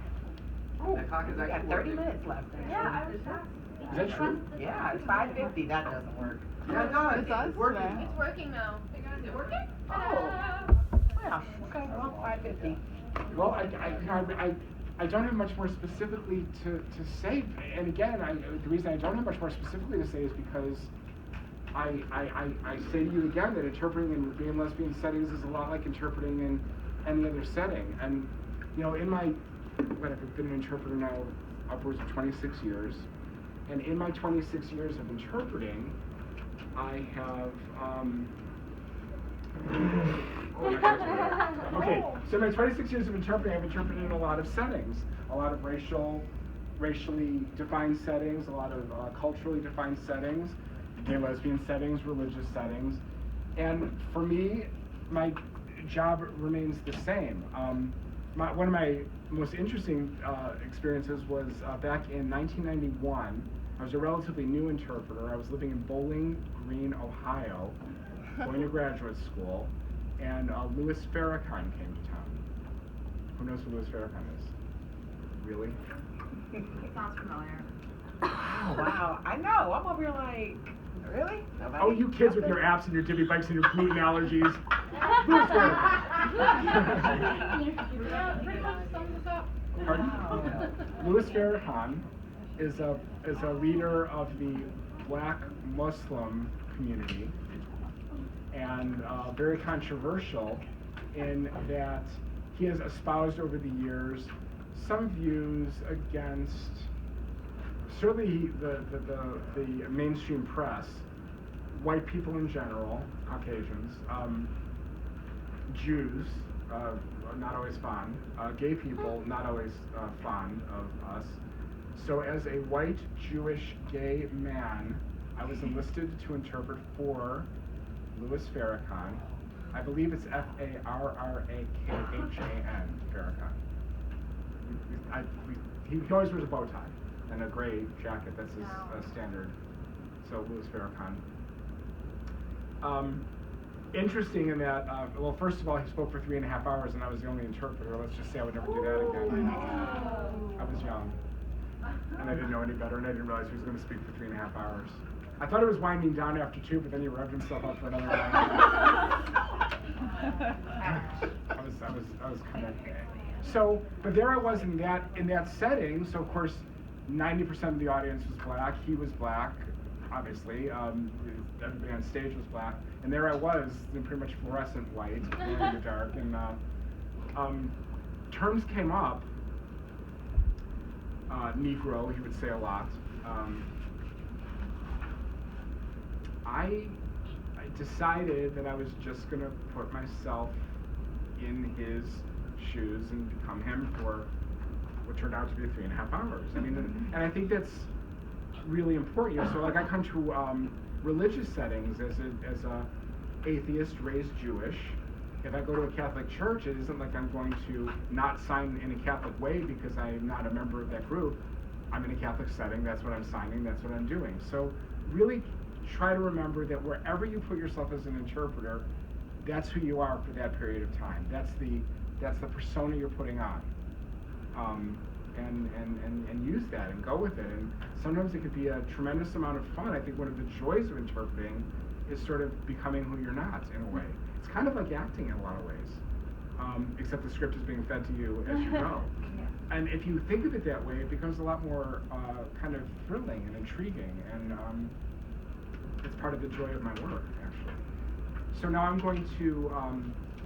Oh, The clock is we got actually 30 working. minutes left. Yeah, I was shocked. Is that true? Yeah, it's 5:50. That doesn't work. Yeah, no, It does it's working. today. It's working though. Is it working? Oh. Yeah. Okay. Well, 5:50. Well, I don't have much more specifically to say, and again, the reason I don't have much more specifically to say is because I say to you again that interpreting in gay and lesbian settings is a lot like interpreting in any other setting. And in my, I've been an interpreter now upwards of 26 years, and in my 26 years of interpreting, I have okay, so in my 26 years of interpreting, I've interpreted in a lot of settings, a lot of racially defined settings, a lot of culturally defined settings, gay lesbian settings, religious settings, and for me, my job remains the same. One of my most interesting experiences was back in 1991. I was a relatively new interpreter. I was living in Bowling Green, Ohio, going to graduate school, and Louis Farrakhan came to town. Who knows who Louis Farrakhan is? Really? Sounds familiar. Wow. I know. I'm over here like, really? Nobody? Oh, you kids with your apps and your divvy bikes and your gluten allergies. Louis Farrakhan. Yeah, pretty much sums us up. Pardon? Wow. Louis Farrakhan is a leader of the Black Muslim community, and very controversial in that he has espoused over the years some views against certainly the mainstream press, white people in general, Caucasians, Jews, not always fond, gay people, not always fond of us. So as a white Jewish gay man, I was enlisted to interpret for Louis Farrakhan, I believe it's Farrakan, Farrakhan. He always wears a bow tie and a gray jacket. That's his standard. So Louis Farrakhan. Interesting in that, well, first of all, he spoke for 3.5 hours, and I was the only interpreter. Let's just say I would never do that again. I was young, and I didn't know any better, and I didn't realize he was going to speak for 3.5 hours. I thought it was winding down after 2, but then he revved himself up for another one. I was kind of. So, but there I was in that setting. So of course, 90% of the audience was black. He was black, obviously. Everybody on stage was black, and there I was in pretty much fluorescent white, in the dark. And terms came up. Negro, he would say a lot. I decided that I was just gonna put myself in his shoes and become him for what turned out to be 3.5 hours. I mean, and I think that's really important. You know, so like I come to religious settings as a atheist raised Jewish. If I go to a Catholic church, it isn't like I'm going to not sign in a Catholic way because I'm not a member of that group. I'm in a Catholic setting. That's what I'm signing. That's what I'm doing. So really try to remember that wherever you put yourself as an interpreter, that's who you are for that period of time. That's the persona you're putting on, and use that and go with it. And sometimes it could be a tremendous amount of fun. I think one of the joys of interpreting is sort of becoming who you're not in a way. It's kind of like acting in a lot of ways, except the script is being fed to you as you go. And if you think of it that way, it becomes a lot more kind of thrilling and intriguing, and it's part of the joy of my work, actually. So now I'm going to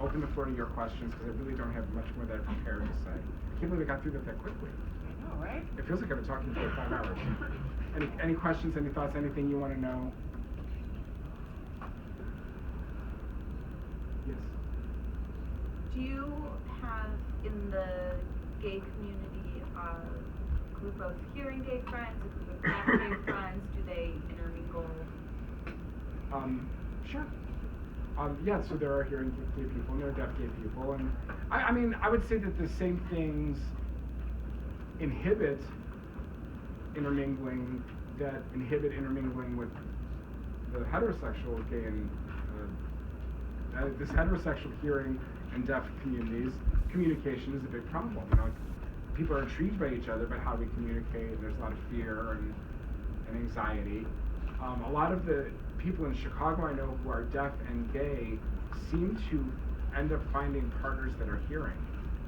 open the floor to your questions, because I really don't have much more that I prepared to say. I can't believe I got through that quickly. I know, right? It feels like I've been talking for 5 hours. Any questions, any thoughts, anything you want to know? Yes. Do you have in the gay community a group of hearing gay friends, a group of deaf gay friends? Do they intermingle? Sure. Yeah, so there are hearing gay people and there are deaf gay people, and I mean, I would say that the same things inhibit intermingling that inhibit intermingling with the heterosexual gay and this heterosexual hearing and deaf communities. Communication is a big problem. You know, people are intrigued by each other, but how do we communicate? And there's a lot of fear and anxiety. A lot of the people in Chicago I know who are deaf and gay seem to end up finding partners that are hearing.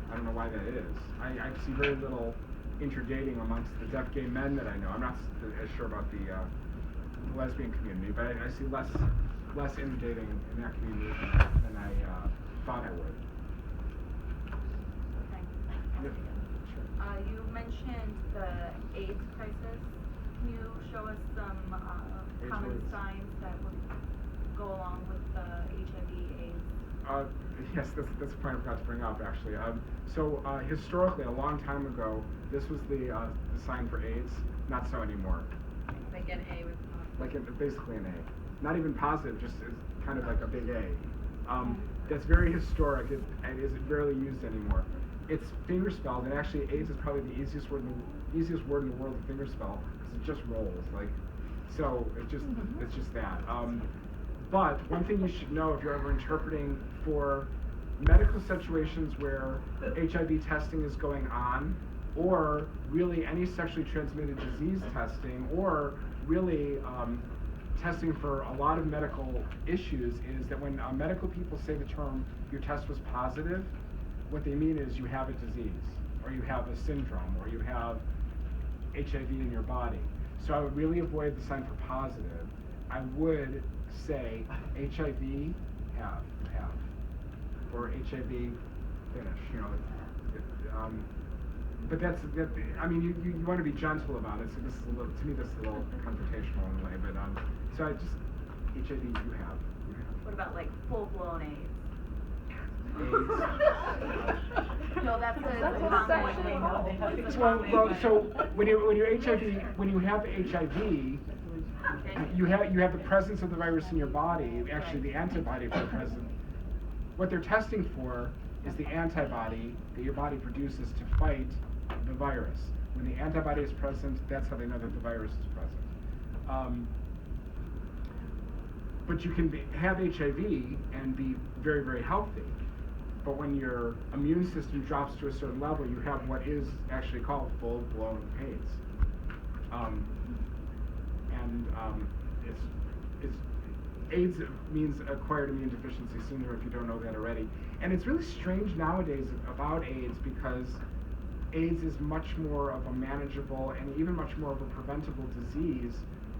I don't know why that is. I see very little interdating amongst the deaf gay men that I know. I'm not as sure about the lesbian community, but I see less interdating in that community than I thought I would. Thanks. Yep. Sure. You mentioned the AIDS crisis. Can you show us some common AIDS. signs that would go along with the HIV/AIDS? Yes, that's a point I forgot to bring up, actually. So historically, a long time ago, this was the sign for AIDS. Not so anymore. Like an A with Basically an A. Not even positive, just it's kind of like a big A. That's very historic. It isn't rarely used anymore. It's fingerspelled, and actually AIDS is probably the easiest word in the world to fingerspell, because it just rolls. So it's just that. But one thing you should know if you're ever interpreting for medical situations where HIV testing is going on, or really any sexually transmitted disease testing, or really testing for a lot of medical issues, is that when medical people say the term, your test was positive, what they mean is you have a disease, or you have a syndrome, or you have HIV in your body. So I would really avoid the sign for positive. I would say HIV have, or HIV finish, you know. But I mean, you want to be gentle about it. So this is to me, this is a little confrontational in a way. But so I just HIV you have. What about like full-blown AIDS? AIDS. No, that's a Well, so when you have HIV, you have the presence of the virus in your body. Actually, the antibody for the presence. what they're testing for is the antibody that your body produces to fight the virus. When the antibody is present, that's how they know that the virus is present. But you can have HIV and be very, very healthy. But when your immune system drops to a certain level, you have what is actually called full-blown AIDS. AIDS means acquired immune deficiency syndrome, if you don't know that already. And it's really strange nowadays about AIDS because AIDS is much more of a manageable and even much more of a preventable disease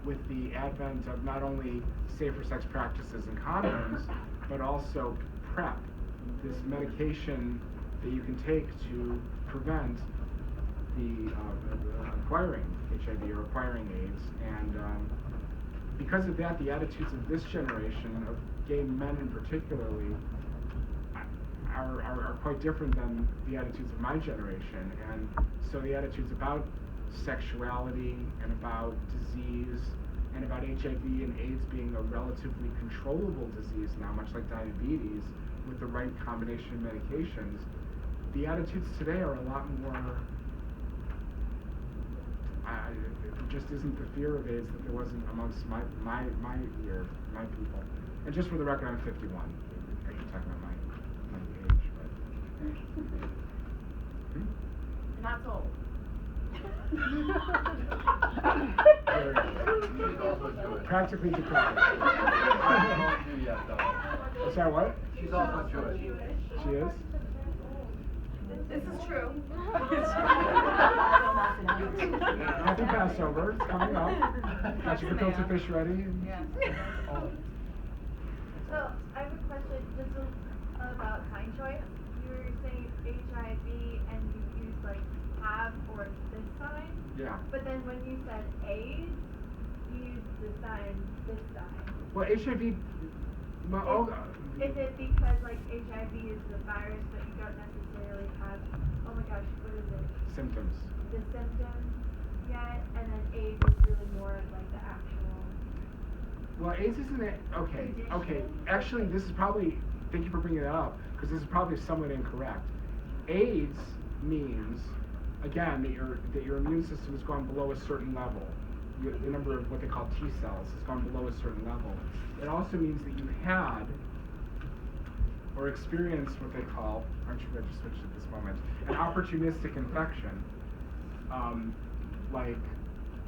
with the advent of not only safer sex practices and condoms, but also PrEP, this medication that you can take to prevent the acquiring HIV or acquiring AIDS. And because of that, the attitudes of this generation, of gay men in particularly, are quite different than the attitudes of my generation. And so the attitudes about sexuality and about disease and about HIV and AIDS being a relatively controllable disease now, much like diabetes, with the right combination of medications, the attitudes today are a lot more, there just isn't the fear of AIDS that there wasn't amongst my people. And just for the record, I'm 51. I should talk about my age, but... You're not sold. She's also Jewish. Practically declared. Not Jew yet, though. Sorry, what? She's also Jewish. She is? This is true. Happy Passover, it's coming up. Got your gefilte fish ready? So, I have a question just about kind choice. You were saying HIV and you used like have or this sign. Yeah. But then when you said AIDS, you used the sign this sign. Well, HIV, well, Is it because like HIV is the virus but you don't necessarily have, oh my gosh, what is it? symptoms. The symptoms yet, and then AIDS is really more of like the actual. Well, AIDS isn't it, okay. Actually, this is probably, thank you for bringing that up, because this is probably somewhat incorrect. AIDS means, again, that your immune system has gone below a certain level. The number of what they call T cells has gone below a certain level. It also means that you've had or experienced what they call, aren't you ready to switch at this moment, an opportunistic infection, like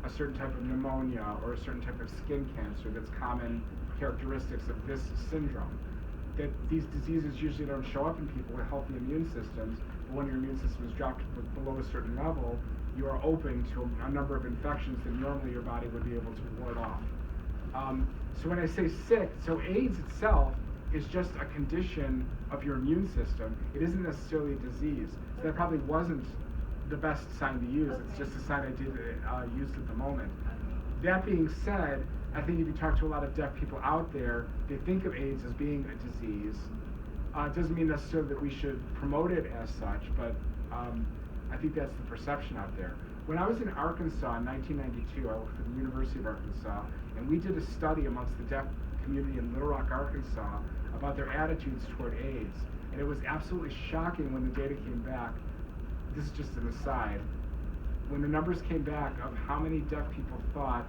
a certain type of pneumonia or a certain type of skin cancer that's common characteristics of this syndrome. That these diseases usually don't show up in people with healthy immune systems, but when your immune system is dropped below a certain level, you are open to a number of infections that normally your body would be able to ward off. So when I say sick, so AIDS itself is just a condition of your immune system. It isn't necessarily a disease. So that probably wasn't the best sign to use. It's just a sign I did use at the moment. That being said, I think if you talk to a lot of deaf people out there, they think of AIDS as being a disease. It doesn't mean necessarily that we should promote it as such, but I think that's the perception out there. When I was in Arkansas in 1992, I worked for the University of Arkansas, and we did a study amongst the deaf community in Little Rock, Arkansas, about their attitudes toward AIDS. And it was absolutely shocking when the data came back. This is just an aside. When the numbers came back of how many deaf people thought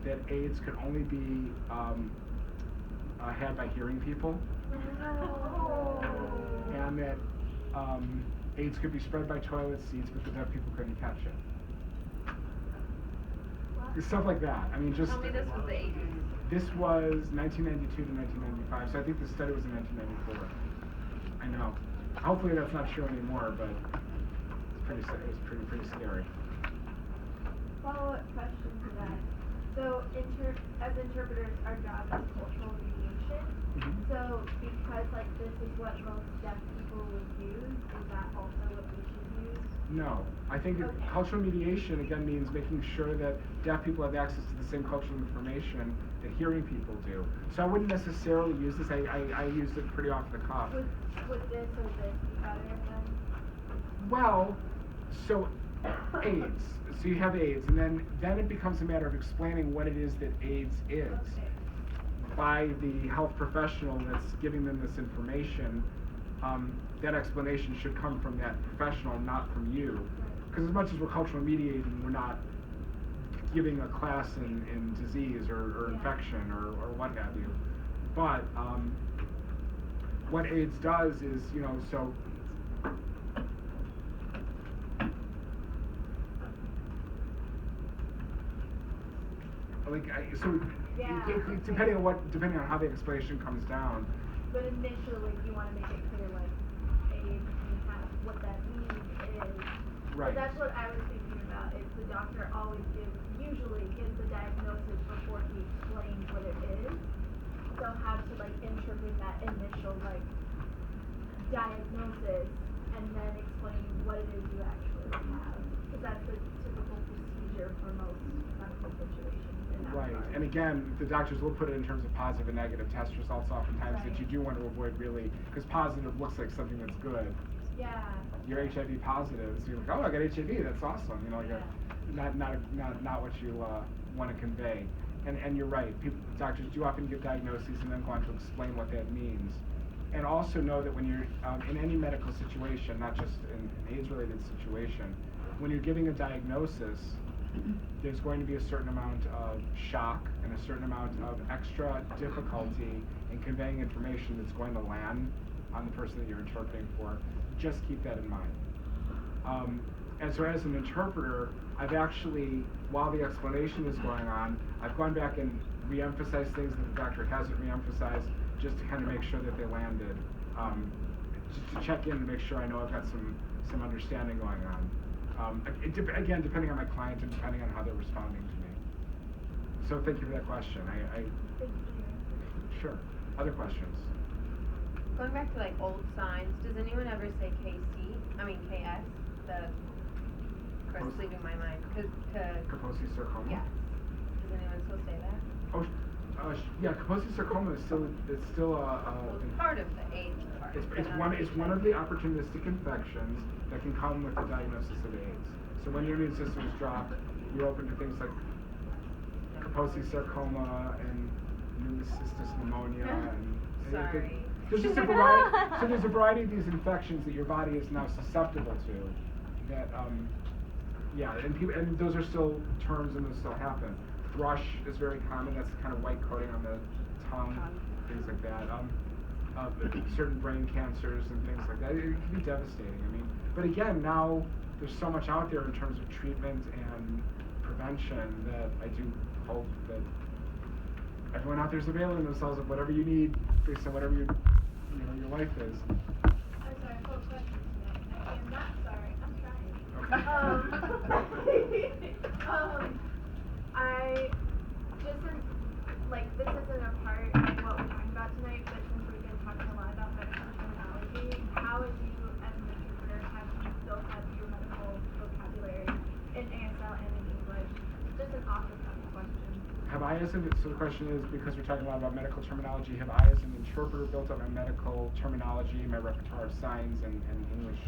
that AIDS could only be had by hearing people, and that AIDS could be spread by toilet seats, but the deaf people couldn't catch it. Stuff like that. I mean, just. Tell me this was the 80s. This was 1992 to 1995, so I think the study was in 1994. I know. Hopefully that's not true anymore, but it was pretty scary. Follow-up question to that. So, as interpreters, our job is cultural mediation. Mhm. So, because like this is what most deaf people would use, is that also what we should use? No, I think that Okay. cultural mediation again means making sure that deaf people have access to the same cultural information that hearing people do. So I wouldn't necessarily use this. I used it pretty off the cuff. Would this or this be better than? Well, so AIDS. So you have AIDS, and then it becomes a matter of explaining what it is that AIDS is by the health professional that's giving them this information that explanation should come from that professional, not from you. Because as much as we're culturally mediating, we're not giving a class in disease or infection or what have you. But what AIDS does is, so depending on how the explanation comes down. But initially, you want to make it clear, like, AIDS and what that means is. Right. But that's what I was thinking about. Is the doctor usually gives the diagnosis before he explains what it is. So how to interpret that initial diagnosis and then explain what it is you actually have. Because that's the typical procedure for most medical situations. Right, and again, the doctors will put it in terms of positive and negative test results oftentimes that you do want to avoid really, because positive looks like something that's good. Yeah. You're HIV positive, so you're like, oh, I got HIV, that's awesome. Not what you want to convey. And you're right, doctors do often give diagnoses and then go on to explain what that means. And also know that when you're in any medical situation, not just in an AIDS-related situation, when you're giving a diagnosis, there's going to be a certain amount of shock and a certain amount of extra difficulty in conveying information that's going to land on the person that you're interpreting for. Just keep that in mind. And so as an interpreter, I've actually, while the explanation is going on, I've gone back and re-emphasized things that the doctor hasn't re-emphasized, just to kind of make sure that they landed. Just to check in to make sure I know I've got some understanding going on. Again, depending on my client and depending on how they're responding to me. So thank you for that question. Sure. Other questions? Going back to old signs, does anyone ever say KS? The first leaving my mind. Kaposi sarcoma? Yeah. Does anyone still say that? Oh, yeah. Kaposi sarcoma is still it's part of the AIDS part. It's one of the opportunistic infections that can come with the diagnosis of AIDS. So when your immune system is dropped, you're open to things like Kaposi sarcoma and pneumocystis pneumonia and Sorry. There's just a variety. So there's a variety of these infections that your body is now susceptible to. That and those are still terms and those still happen. Thrush is very common. That's the kind of white coating on the tongue, things like that. Certain brain cancers and things like that. It can be devastating. But again, now there's so much out there in terms of treatment and prevention that I do hope that everyone out there is availing themselves of whatever you need based on whatever your life is. I'm sorry, full question tonight. I am not sorry. I'm trying. I just this isn't a part of what we're talking about tonight, but since we've been talking a lot about medical terminology, how as you as an interpreter have you built up your medical vocabulary in ASL and in English? Just an off-the-cuff question. So the question is, because we're talking a lot about medical terminology, have I as an interpreter built up my medical terminology, my repertoire of signs and English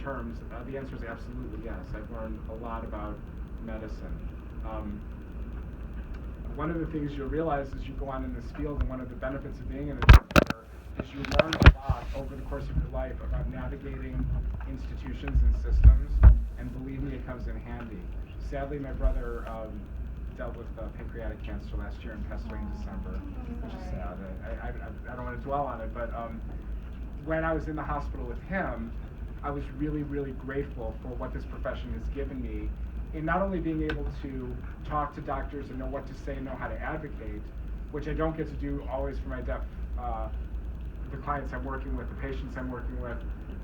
terms? The answer is absolutely yes. I've learned a lot about medicine. One of the things you'll realize as you go on in this field, and one of the benefits of being an interpreter, is you learn a lot over the course of your life about navigating institutions and systems, and believe me, it comes in handy. Sadly, my brother dealt with pancreatic cancer last year and passed away in December, which is sad. I don't want to dwell on it, but when I was in the hospital with him, I was really, really grateful for what this profession has given me in not only being able to talk to doctors and know what to say and know how to advocate, which I don't get to do always for my the clients I'm working with, the patients I'm working with,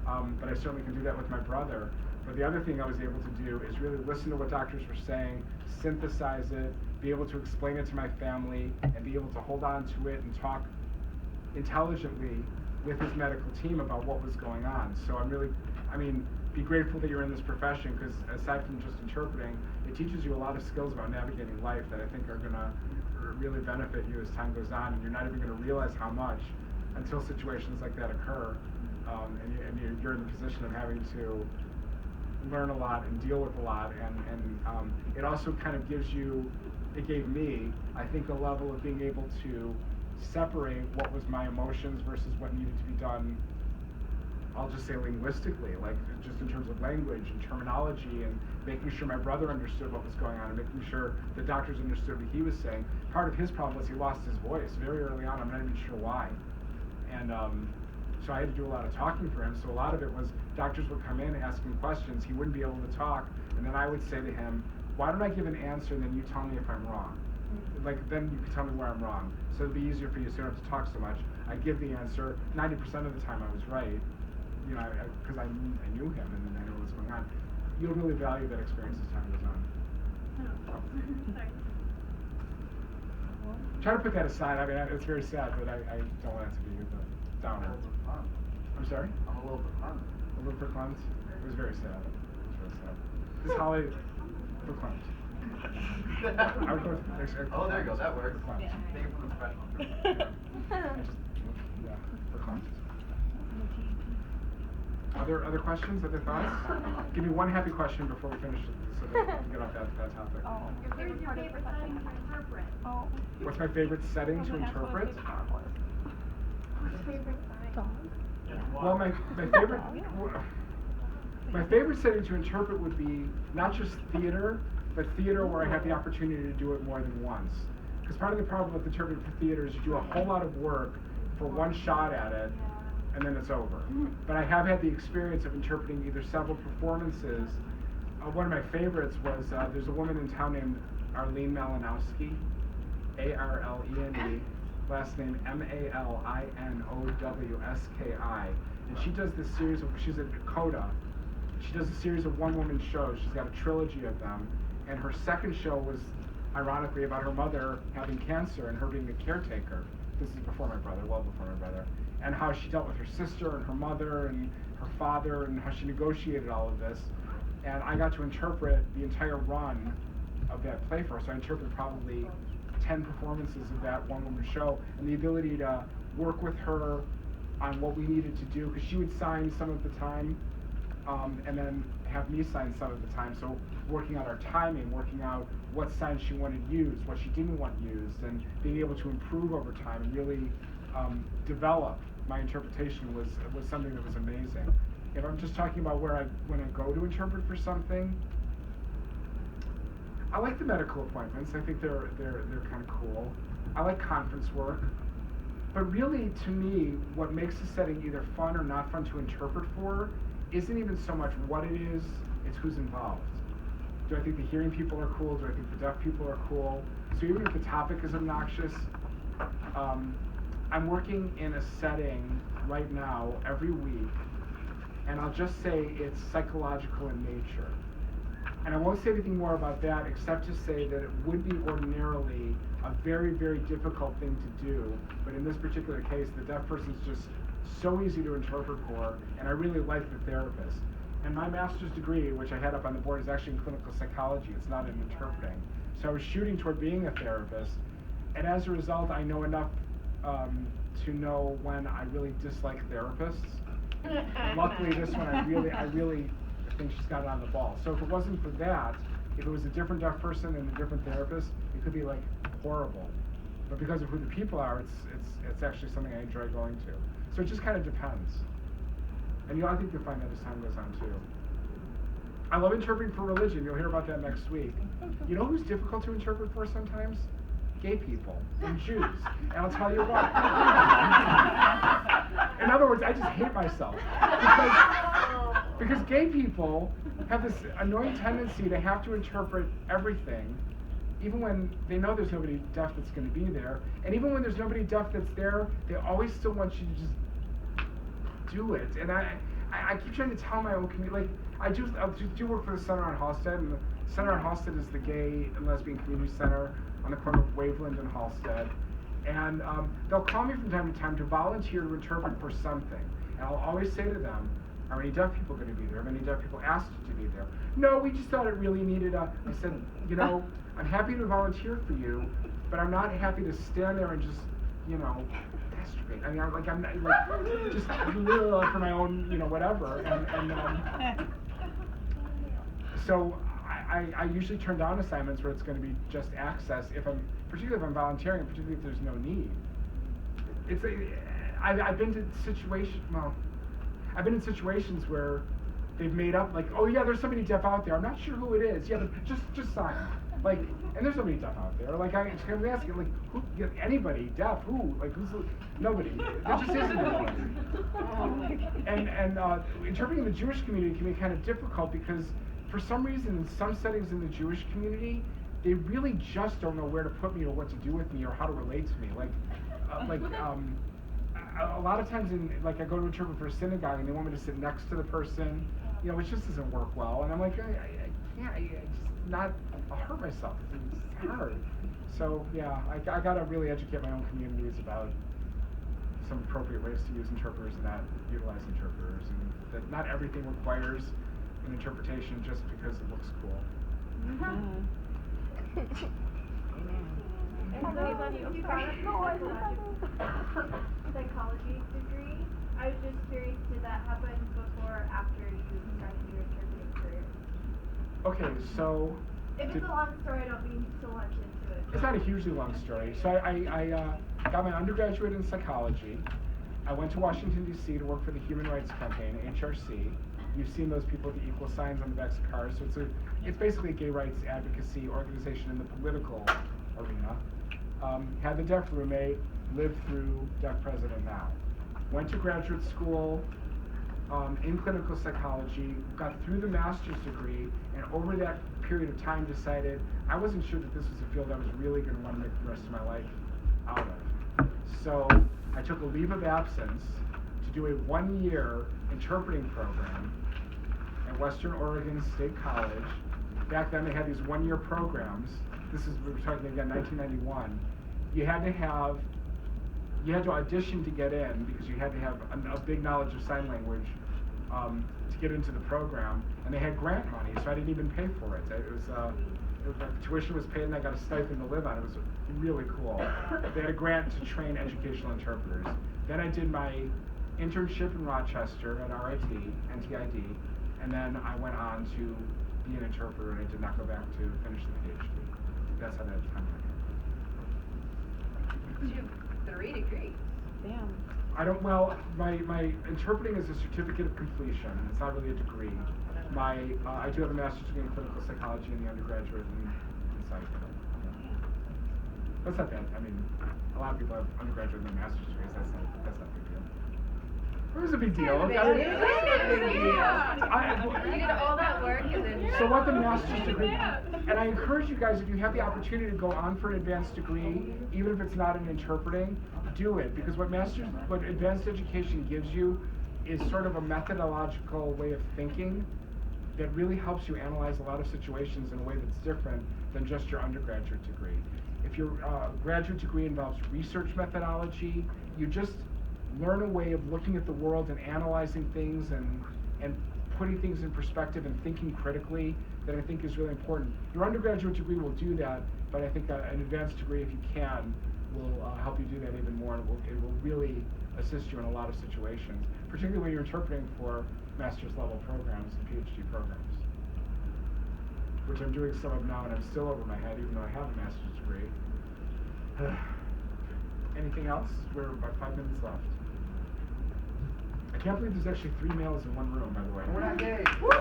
but I certainly can do that with my brother. But the other thing I was able to do is really listen to what doctors were saying, synthesize it, be able to explain it to my family, and be able to hold on to it and talk intelligently with his medical team about what was going on. So be grateful that you're in this profession, because aside from just interpreting, it teaches you a lot of skills about navigating life that I think are going to really benefit you as time goes on, and you're not even going to realize how much until situations like that occur, and you're in the position of having to learn a lot and deal with a lot, and it also kind of gave me, I think, a level of being able to separate what was my emotions versus what needed to be done, I'll just say linguistically, like just in terms of language and terminology, and making sure my brother understood what was going on, and making sure the doctors understood what he was saying. Part of his problem was he lost his voice very early on. I'm not even sure why. And so I had to do a lot of talking for him. So a lot of it was doctors would come in asking questions. He wouldn't be able to talk, and then I would say to him, "Why don't I give an answer and then you tell me if I'm wrong? Like then you can tell me where I'm wrong. So it'd be easier for you, so you don't have to talk so much." I give the answer. 90% of the time I was right. You know, because I knew him and I knew what was going on. You'll really value that experience as time goes on. Try to put that aside. I mean, it's very sad, but I don't want it to be the downer. I'm sorry? I'm a little bit fun. A little bit cleansed? It was very sad. It was very sad. This holiday, for cleansed. I would go with, Oh, there you go, that works. For cleansed. Take it from the professional. Yeah, for cleansed. Other questions, other thoughts? Give me one happy question before we finish so that we can get off that topic. Oh. Your favorite setting to interpret. Oh. What's my favorite setting to interpret? Favorite Dog. Well, my favorite setting to interpret would be not just theater, but theater where I have the opportunity to do it more than once. Because part of the problem with interpreting for theater is you do a whole lot of work for one shot at it, and then it's over. But I have had the experience of interpreting either several performances. One of my favorites was there's a woman in town named Arlene Malinowski, A-R-L-E-N-E, last name M-A-L-I-N-O-W-S-K-I, and she does this series of, she's a Dakota, she does a series of one-woman shows. She's got a trilogy of them, and her second show was ironically about her mother having cancer and her being a caretaker. This is before my brother, well before my brother, and how she dealt with her sister and her mother and her father and how she negotiated all of this. And I got to interpret the entire run of that play for her, so I interpreted probably 10 performances of that one-woman show, and the ability to work with her on what we needed to do, because she would sign some of the time, and then have me sign some of the time, so working out our timing, working out what signs she wanted used, what she didn't want used, and being able to improve over time and really develop my interpretation was something that was amazing. If I'm just talking about when I go to interpret for something, I like the medical appointments. I think they're kind of cool. I like conference work. But really, to me, what makes a setting either fun or not fun to interpret for isn't even so much what it is, it's who's involved. Do I think the hearing people are cool? Do I think the deaf people are cool? So even if the topic is obnoxious, I'm working in a setting right now every week, and I'll just say it's psychological in nature. And I won't say anything more about that except to say that it would be ordinarily a very, very difficult thing to do, but in this particular case, the deaf person's just so easy to interpret for, and I really like the therapist. And my master's degree, which I had up on the board, is actually in clinical psychology. It's not in interpreting. So I was shooting toward being a therapist, and as a result, I know enough to know when I really dislike therapists. Luckily, this one I really think she's got it on the ball. So if it wasn't for that, if it was a different deaf person and a different therapist, it could be like horrible. But because of who the people are, it's actually something I enjoy going to. So it just kind of depends. And I think you'll find that as time goes on too. I love interpreting for religion. You'll hear about that next week. You know who's difficult to interpret for sometimes? Gay people and Jews. And I'll tell you why. In other words, I just hate myself. Because gay people have this annoying tendency to have to interpret everything, even when they know there's nobody deaf that's going to be there. And even when there's nobody deaf that's there, they always still want you to just do it. And I keep trying to tell my own community, like, I do work for the Center on Halsted, and the Center on Halsted is the gay and lesbian community center on the corner of Waveland and Halsted. And they'll call me from time to time to volunteer to interpret for something. And I'll always say to them, are any deaf people going to be there? Have any deaf people asked you to be there? No, we just thought it really needed I said, I'm happy to volunteer for you, but I'm not happy to stand there and just, masturbate. I mean, I'm just for my own, whatever. So I usually turn down assignments where it's going to be just access, particularly if I'm volunteering, particularly if there's no need. I've been to I've been in situations where they've made up like, oh yeah, there's somebody deaf out there. I'm not sure who it is. Yeah, but just sign. Like, and there's nobody deaf out there. Like I'm asking, like, who? Anybody deaf? Who? Like who's? Nobody. There just isn't anybody. And interpreting the Jewish community can be kind of difficult because for some reason in some settings in the Jewish community, they really just don't know where to put me or what to do with me or how to relate to me. A lot of times I go to interpret for a synagogue and they want me to sit next to the person, which just doesn't work well. And I'm like, I'll hurt myself. It's hard. So yeah, I gotta really educate my own communities about some appropriate ways to use interpreters and not utilize interpreters, and that not everything requires an interpretation just because it looks cool. And so, you brought up your psychology degree. I was just curious, did that happen before or after you started your interpreting career? Okay, so. If it's a long story, I don't mean to launch into it. It's not a hugely long story. So I got my undergraduate in psychology. I went to Washington, D.C. to work for the Human Rights Campaign, HRC. You've seen those people with the equal signs on the backs of cars. So it's basically a gay rights advocacy organization in the political arena. Had the deaf roommate, lived through deaf president now. Went to graduate school in clinical psychology, got through the master's degree, and over that period of time decided I wasn't sure that this was a field I was really going to want to make the rest of my life out of. So I took a leave of absence to do a 1-year interpreting program at Western Oregon State College. Back then they had these 1-year programs. We were talking again 1991. You had to audition to get in because you had to have a big knowledge of sign language to get into the program, and they had grant money, so I didn't even pay for it. It was like tuition was paid, and I got a stipend to live on. It was really cool. They had a grant to train educational interpreters. Then I did my internship in Rochester at RIT, NTID, and then I went on to be an interpreter, and I did not go back to finish the PhD. That's how that timeline You have 3 degrees. Damn. My interpreting is a certificate of completion. It's not really a degree. I do have a master's degree in clinical psychology in the undergraduate in psych. That's not bad. I mean, a lot of people have undergraduate and master's degrees. That's not a big deal. It was a big deal. You did all that work and then. So what the master's degree, and I encourage you guys, if you have the opportunity to go on for an advanced degree, even if it's not in interpreting, do it, because what advanced education gives you is sort of a methodological way of thinking that really helps you analyze a lot of situations in a way that's different than just your undergraduate degree. If your graduate degree involves research methodology, you just learn a way of looking at the world and analyzing things and putting things in perspective and thinking critically that I think is really important. Your undergraduate degree will do that, but I think an advanced degree, if you can, will help you do that even more, and it will really assist you in a lot of situations, particularly when you're interpreting for master's level programs and PhD programs, which I'm doing some of now, and I'm still over my head even though I have a master's degree. Anything else? We're about 5 minutes left. I can't believe there's actually 3 males in one room, by the way. We're not gay. We're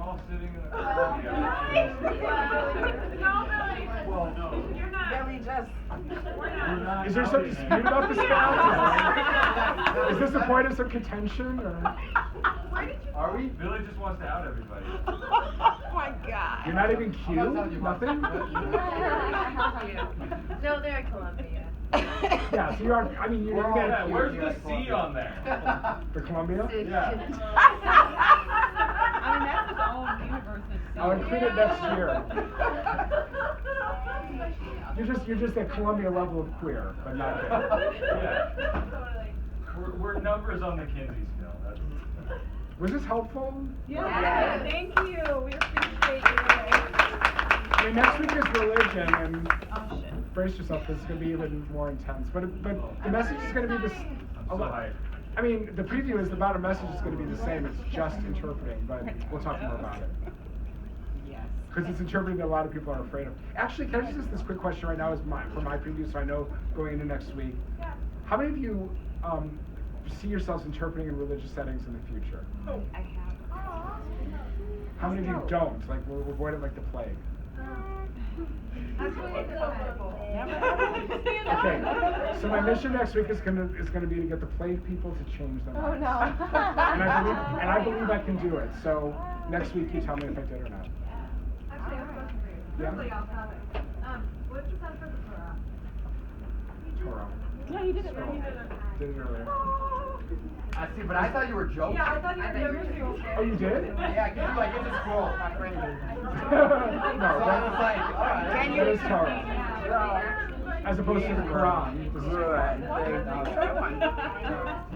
all sitting in a Well, no. You're not. Really just. We're not Is there some dispute about the spouse? Is this a point of some contention, or? Are we? Billy just wants to out everybody. Oh my God. You're not even cute? I'm not telling you Nothing? No, they're at Columbia. Yeah, so you are, I mean, you're We're all getting Yeah, where's the C on there? for Columbia? Yeah. I mean, that's its own universe itself. I'll include it next year. You're just at Columbia level of queer, but not gay. Yeah. We're numbers on the Kinsey scale. That's. Was this helpful? Yeah, thank you. We appreciate you. I mean, next week is religion, and Oh, shit. brace yourself, because it's going to be even more intense. But the message is going to be this. I'm so hyped. I mean, the preview is about a message is going to be the same. It's just interpreting, but we'll talk more about it. Yes. Because it's interpreting that a lot of people are afraid of. Actually, can I just ask this quick question right now for my preview, so I know going into next week? Yeah. How many of you see yourselves interpreting in religious settings in the future? I have. How many of you don't? Like, we'll avoid it like the plague. Okay, so my mission next week is gonna be to get the plague people to change their minds. And I believe I can do it. So next week you tell me if I did or not. Actually, I have a question for you. Yeah? Totally off topic. What's the sound for the Torah? Torah. Yeah, you did it So, right. did it earlier. I see, but I thought you were joking. Yeah, I thought you were joking. Oh, you did? Yeah, I get the scroll. No, So I was that, like, alright. that is Torah. As opposed to the Quran. This is Quran.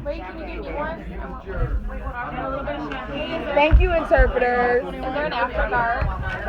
Wait, can you give me one? Sure. A little bit of champagne. Thank you, interpreters. Is there an after dark?